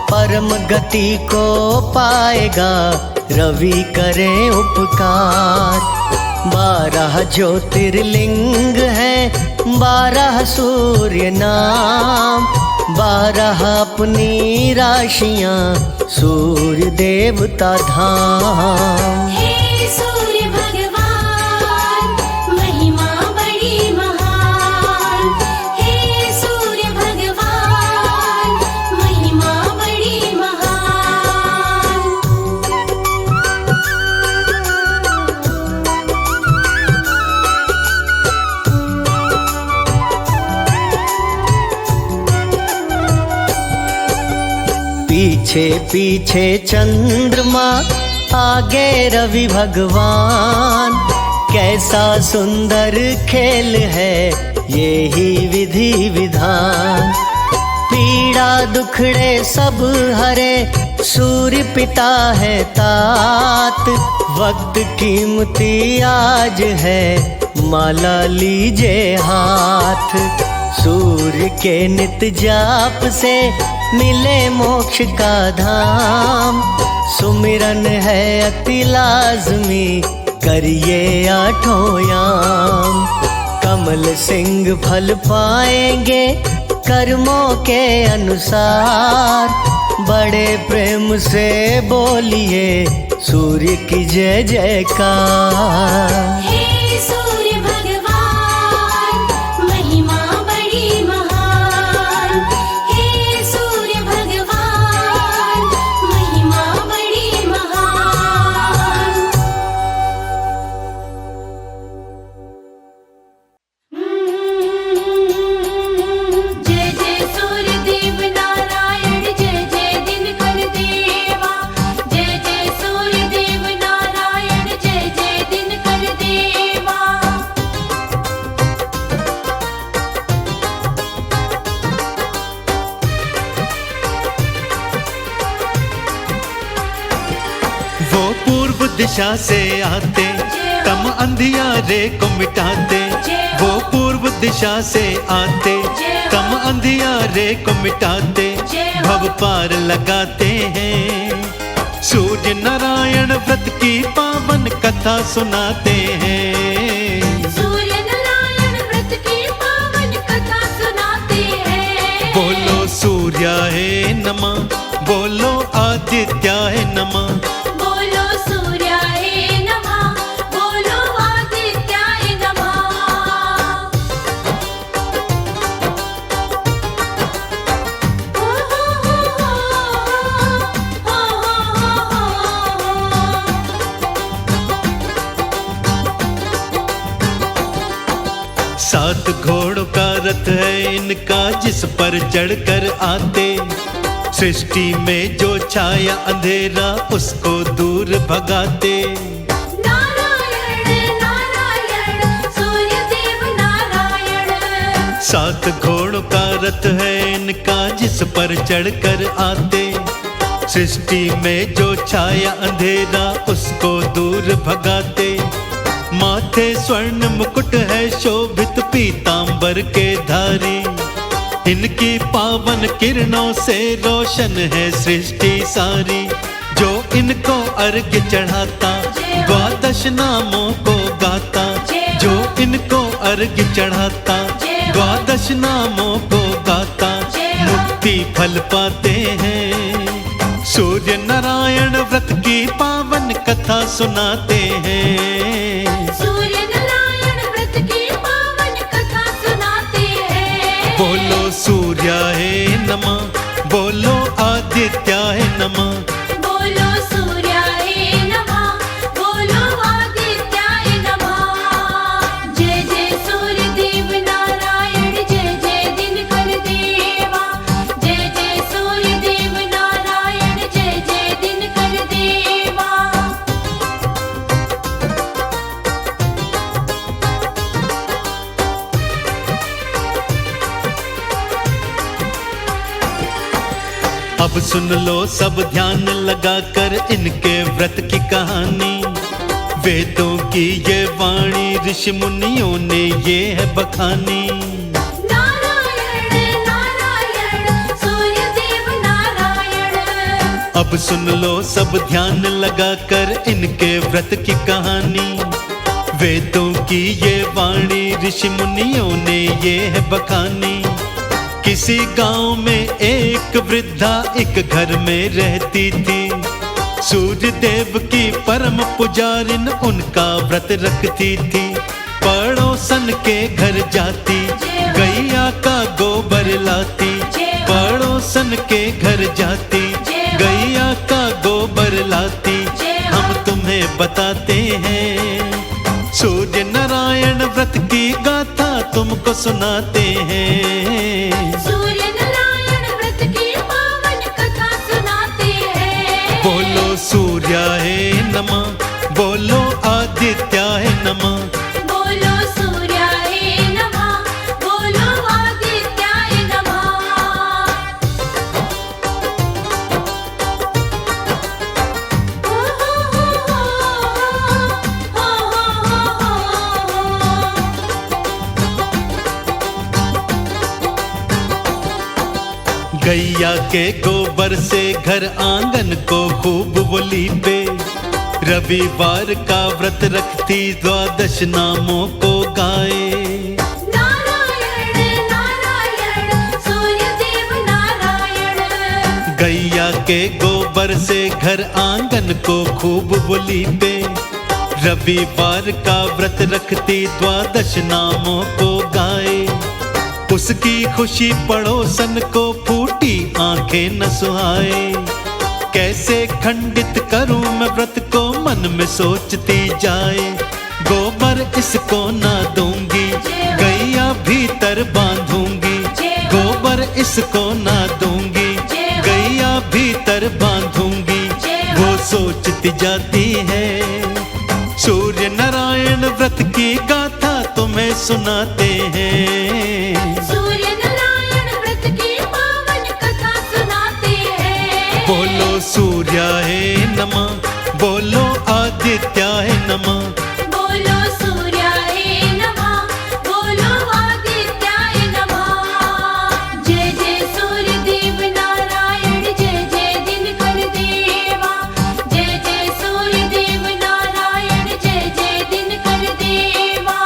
परम गति को पाएगा रवि करे उपकार। 12 ज्योतिर्लिंग हैं, 12 सूर्य नाम। 12 अपनी राशियां सूर्य देवता धाम। हे सूर्य भगवान महिमा बड़ी महान। हे सूर्य भगवान महिमा बड़ी महान। पीछे पीछे चंद्रमा, आगे रवि भगवान। कैसा सुंदर खेल है ये ही विधि विधान। पीड़ा दुखड़े सब हरे, सूर्य पिता है तात। वक्त कीमती आज है, माला लीजे हाथ। सूर्य के नित जाप से मिले मोक्ष का धाम। सुमिरन है अति लाजमी, करिए 8 याम। कमल सिंह फल पाएंगे कर्मों के अनुसार। बड़े प्रेम से बोलिए सूर्य की जय जयकार। हे सूर्य भगवान महिमा बड़ी महान। हे सूर्य भगवान महिमा बड़ी महान। जय जय सूर्य देव नारायण, जय जय दिनकर देवा। जय जय सूर्य देव नारायण, जय जय दिनकर देवा। वो पूर्व दिशा से आते, तम अंधियारे को मिटाते। वो पूर्व दिशा से आते, तम अंधियारे को मिटाते। भव पार लगाते हैं, सूर्य नारायण व्रत की पावन कथा सुनाते हैं। सूर्य नारायण व्रत की पावन कथा सुनाते हैं। बोलो सूर्याय नमः, बोलो आदित्याय नमः। बोलो सूर्याय नमः, बोलो आदित्याय नमः। हो हो हो हो हो हो। सात घोड़ों का रथ है इनका, जिस पर चढ़कर आते। सृष्टि में जो छाया अंधेरा, उसको दूर भगाते। नारायण नारायण सूर्य देव नारायण। सात घोड़ों का रथ है इनका, जिस पर चढ़कर आते। सृष्टि में जो छाया अंधेरा, उसको दूर भगाते। माथे स्वर्ण मुकुट है शोभित, पीतांबर के धारी। इनकी पावन किरणों से रोशन है सृष्टि सारी। जो इनको अर्घ्य चढ़ाता, द्वादश नामों को गाता। जो इनको अर्घ्य चढ़ाता, द्वादश नामों को गाता। मुक्ति फल पाते हैं, सूर्य नारायण व्रत की पावन कथा सुनाते हैं। सूर्य नारायण व्रत की पावन कथा सुनाते हैं। बोलो सूर्याय नमः, बोलो आदित्याय नमः। बोलो सूर्याय नमः, बोलो आदित्याय नमः। जय जय सूर्य देव नारायण, जय जय दिनकर देवा। जय जय अब सुन लो सब ध्यान लगाकर इनके व्रत की कहानी। वेदों की ये वाणी ऋषि मुनियों ने ये है बखानी। नारायण नारायण सूर्य देव नारायण। अब सुन लो सब ध्यान लगाकर इनके व्रत की कहानी। वेदों की ये वाणी ऋषि मुनियों ने ये है बखानी। किसी गांव में एक वृद्धा एक घर में रहती थी। सूर्य देव की परम पुजारिन उनका व्रत रखती थी। पड़ोसन के घर जाती गैया का गोबर लाती। पड़ोसन के घर जाती गैया का गोबर लाती। हम तुम्हें बताते हैं सूर्य नारायण व्रत की गाथा तुमको सुनाते हैं। सूर्य नारायण व्रत की पावन कथा सुनाते हैं। बोलो सूर्याय नमः, बोलो आदित्याय नमः। बोलो सूर्याय नमः, बोलो आदित्याय नमः। हो हो हो हो हो। गैया के गोबर से घर आंगन को खूब वो लीपे। रविवार का व्रत रखती द्वादश नामों को गाए। नारायण नारायण सूर्य देव नारायण। गैया के गोबर से घर आंगन को खूब वो लीपे। रविवार का व्रत रखती द्वादश नामों को गाए। उसकी खुशी पड़ोसन को फूटी आंखें न सुहाए। कैसे खंडित करूं मैं व्रत को मन में सोचती जाए। गोबर इसको ना दूंगी गैया भीतर बांधूंगी। गोबर इसको ना दूंगी गैया भीतर बांधूंगी। वो सोचती जाती है सूर्य नारायण व्रत की गाथा तुम्हें सुनाते हैं। सूर्य नारायण व्रत की पावन कथा सुनाते हैं। बोलो सूर्याय नमः, बोलो आदित्याय नमः। बोलो सूर्याय नमः, बोलो आदित्याय नमः। जय जय सूर्य देव नारायण, जय जय दिनकर देवा। जय जय सूर्य देव नारायण, जय जय दिनकर देवा।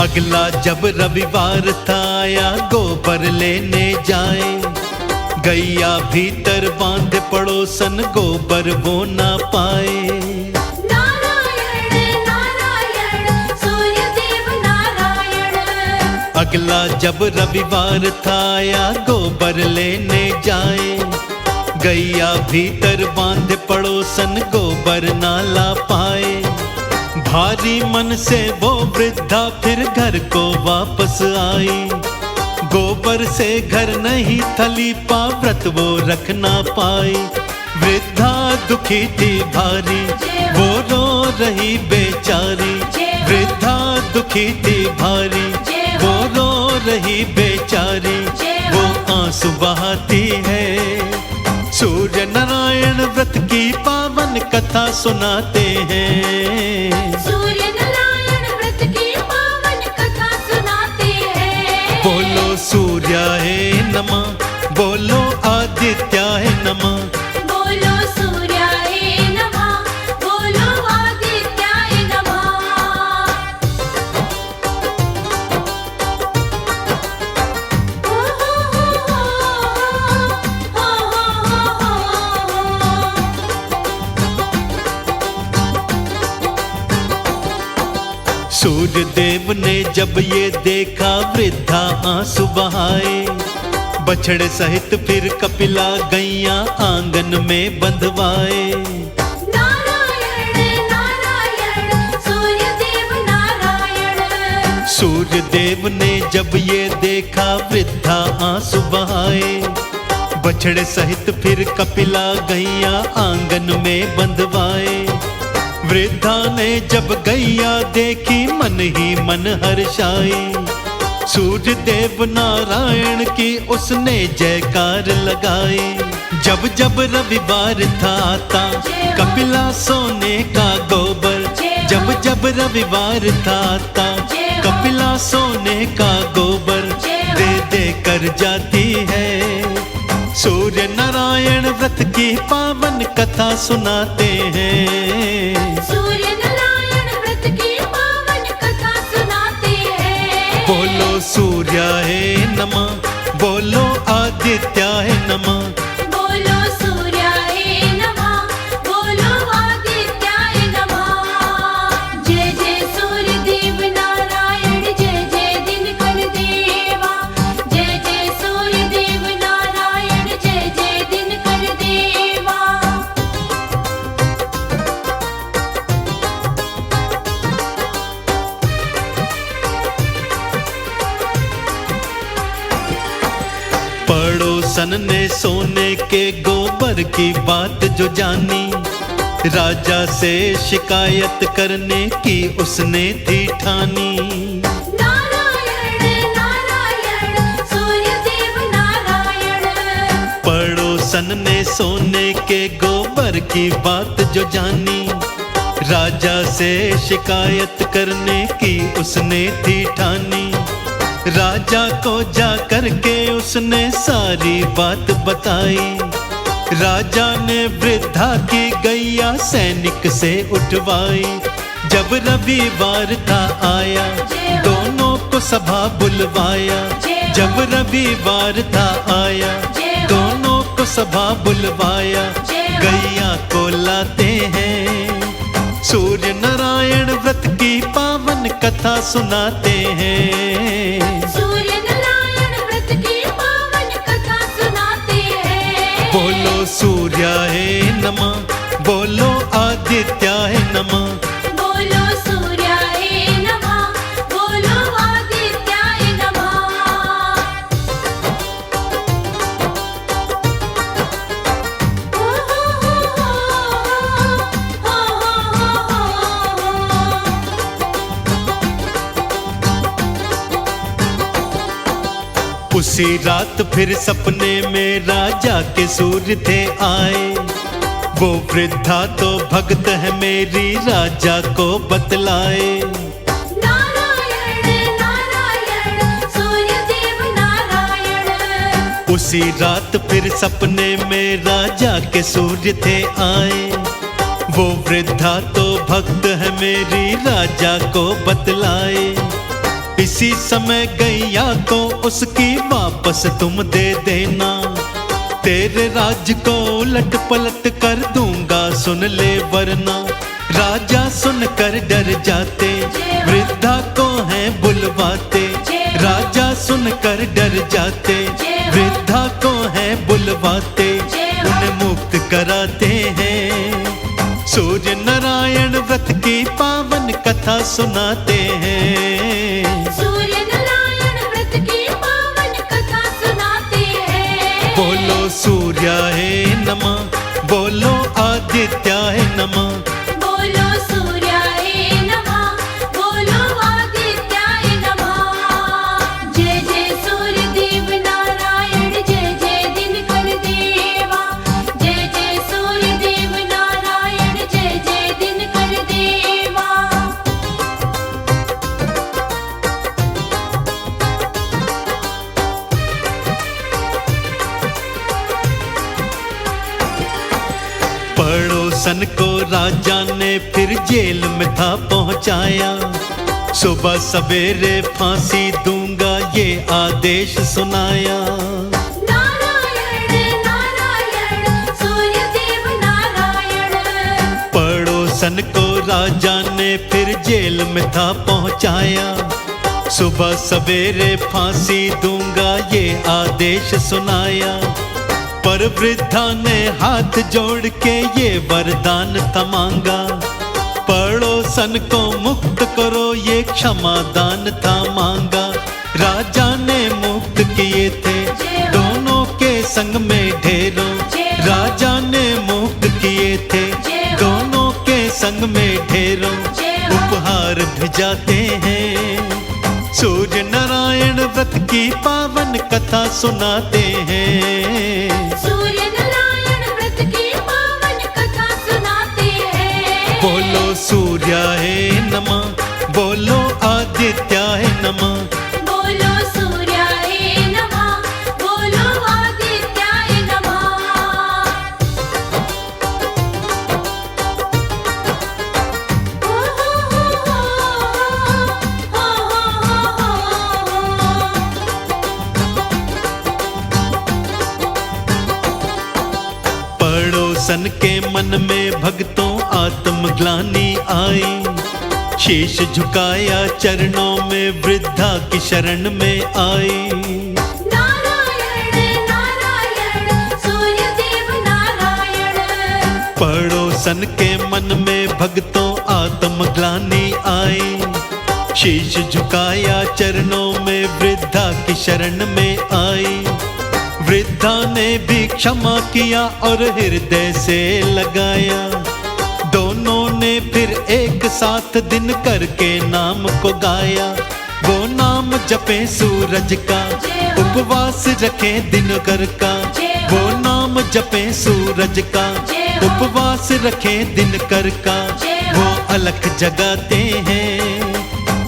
अगला जब रविवार था आया गोबर लेने जाए। गैया भीतर बांधे पड़ोसन गोबर वो ना पाए। नारायण नारायण सूर्य देव नारायण। अगला जब रविवार था आया गोबर लेने जाए। गैया भीतर बांधे पड़ोसन गोबर ना ला पाए। भारी मन से वो वृद्धा फिर घर को वापस आई। गोबर से घर नहीं थली पा व्रत वो रख ना पाई। वृद्धा दुखी थी भारी वो रो रही बेचारी। वृद्धा दुखी थी भारी वो रो रही बेचारी। वो आंसू बहाती है सूर्य नारायण व्रत की पावन कथा सुनाते हैं। सूर्य नारायण व्रत की पावन कथा सुनाते हैं। बोलो सूर्याय नमः, बोलो आदित्याय नमः। बोलो सूर्याय नमः, बोलो आदित्याय नमः। हो हो हो हो हो हो। सूर्य देव ने जब ये देखा वृद्धा आंसू बहाए। बछड़े सहित फिर कपिला गैया आंगन में बंधवाए। नारायण नारायण सूर्य देव नारायण। सूर्य देव ने जब ये देखा वृद्धा आंसू बहाए। बछड़े सहित फिर कपिला गैया आंगन में बंधवाए। वृद्धा ने जब गैया देखी मन ही मन हर्षाए, सूर्य देव नारायण की उसने जयकार लगाए। जब जब रविवार था आता कपिला सोने का गोबर, जब जब रविवार था आता कपिला सोने का गोबर दे दे कर जाती है। सूर्य नारायण व्रत की पावन कथा सुनाते हैं। सूर्य नारायण व्रत की पावन कथा सुनाते हैं। बोलो सूर्याय नमः, बोलो आदित्याय नमः, बोलो सूर्याय नमः, बोलो आदित्याय नमः। जय जय सूर्य देव नारायण, जय जय दिनकर देवा। जय जय सूर्य देव नारायण, जय जय दिनकर देवा। पड़ोसन ने सोने के गोबर की बात जो जानी, राजा से शिकायत करने की उसने थी ठानी। नारायण नारायण सूर्य देव नारायण। पड़ोसन ने सोने के गोबर की बात जो जानी, राजा से शिकायत करने की उसने थी ठानी। राजा को जा करके उसने सारी बात बताई। राजा ने वृद्धा की गैया सैनिक से उठवाई। जब रविवार था आया दोनों को सभा बुलवाया। जब रविवार था आया दोनों को सभा बुलवाया। गैया को लाते हैं, सूर्य नारायण व्रत की पावन कथा सुनाते हैं। सूर्य नारायण व्रत की पावन कथा सुनाते हैं। बोलो सूर्याय नमः, बोलो आदित्याय नमः, बोलो सूर्याय नमः, बोलो आदित्याय नमः। हो हो उसी रात फिर सपने में राजा के सूर्य थे आए। वो वृद्धा तो भक्त है मेरी, राजा को बतलाए। नारायण नारायण सूर्य देव नारायण। उसी रात फिर सपने में राजा के सूर्य थे आए। वो वृद्धा तो भक्त है मेरी, राजा को बतलाए। इसी समय गैया को उसकी वापस तुम दे देना। तेरे राज को उलट पलट कर दूंगा, सुन ले वरना। राजा सुनकर डर जाते, वृद्धा को है बुलवाते। राजा सुनकर डर जाते, वृद्धा को है बुलवाते। उन्हें मुक्त कराते हैं, सूर्य नारायण व्रत की पावन कथा सुनाते हैं। सूर्य नारायण व्रत की पावन कथा सुनाते हैं। बोलो सूर्याय नमः, बोलो आदित्याय नमः, बोलो सूर्याय नमः, बोलो आदित्याय नमः। जय जय सूर्य देव नारायण, जय जय दिनकर देवा। जय जय सूर्य देव नारायण, जय जय दिनकर देवा। पड़ोसन को राजा ने फिर जेल में था पहुंचाया। सुबह सवेरे फांसी दूंगा ये आदेश सुनाया। नारायण नारायण सूर्य देव नारायण। पड़ोसन को राजा ने फिर जेल में था पहुंचाया। सुबह सवेरे फांसी दूंगा ये आदेश सुनाया। पर वृद्धा ने हाथ जोड़ के ये वरदान था मांगा। पड़ोसन को मुक्त करो ये क्षमादान था मांगा। राजा ने मुक्त किए थे दोनों के संग में ढेरों। राजा ने मुक्त किए थे दोनों के संग में ढेरों उपहार भिजाते हैं। सूर्य नारायण व्रत की पावन कथा सुनाते हैं। सूर्य नारायण व्रत की पावन कथा सुनाते हैं। बोलो सूर्याय नमः, बोलो आदित्याय नमः। बोलो सूर्याय नमः, बोलो आदित्याय नमः। हो हो हो हो हो। पड़ोसन के मन में भक्तों आत्मग्लानि आई। शीश झुकाया चरणों में वृद्धा की शरण में आई। नारायण नारायण सूर्यदेव नारायण। पड़ोसन के मन में भक्तों आत्मग्लानि आई। शीश झुकाया चरणों में वृद्धा की शरण में आई। वृद्धा ने भी क्षमा किया और हृदय से लगाया। दोनों ने फिर एक साथ दिन करके नाम को गाया। वो नाम जपे सूरज का, उपवास रखे दिन कर का। वो नाम जपे सूरज का, उपवास रखे दिन कर का। वो अलख जगाते हैं।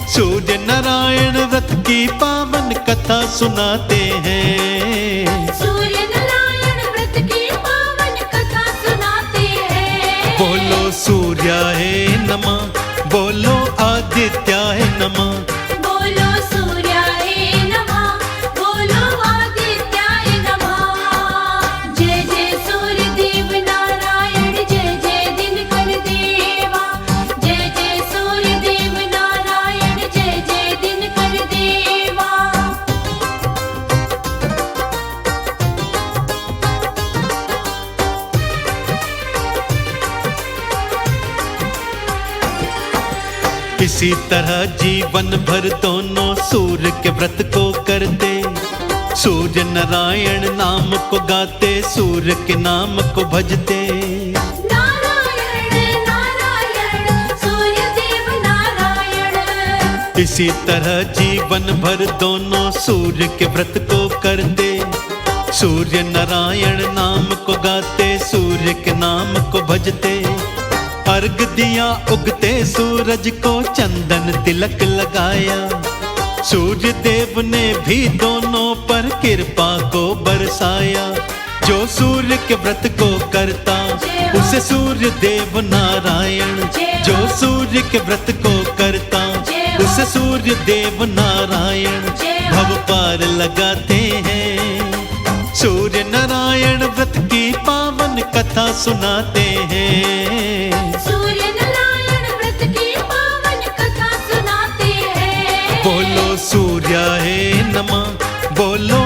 सूर्य नारायण व्रत की पावन कथा सुनाते हैं। सूर्य नारायण व्रत की पावन कथा सुनाते हैं। बोलो सूर्याय नमः, बोलो आदित्याय नमः। बोलो सूर्याय नमः, बोलो आदित्याय नमः। जय जय सूर्यदेव नारायण, जय जय दिनकर देवा। जय जय सूर्यदेव नारायण, जय जय दिनकर देवा। इसी तरह जीवन भर दोनों सूर्य के व्रत को करते। सूर्य नारायण नाम को गाते, सूर्य के नाम को भजते। नारायण नारायण सूर्यदेव नारायण। इसी तरह जीवन भर दोनों सूर्य के व्रत को करते। सूर्य नारायण नाम को गाते, सूर्य के नाम को भजते। अर्घ दिया उगते सूरज को, चंदन तिलक लगाया। सूर्य देव ने भी दोनों पर कृपा को बरसाया। जो सूर्य के व्रत को करता, उसे सूर्य देव नारायण। जो सूर्य के व्रत को करता, उसे सूर्य देव नारायण भव पार लगाते हैं। सूर्य नारायण व्रत की पावन कथा सुनाते हैं। सूर्य नारायण व्रत की पावन कथा सुनाते हैं। बोलो सूर्याय नमः, बोलो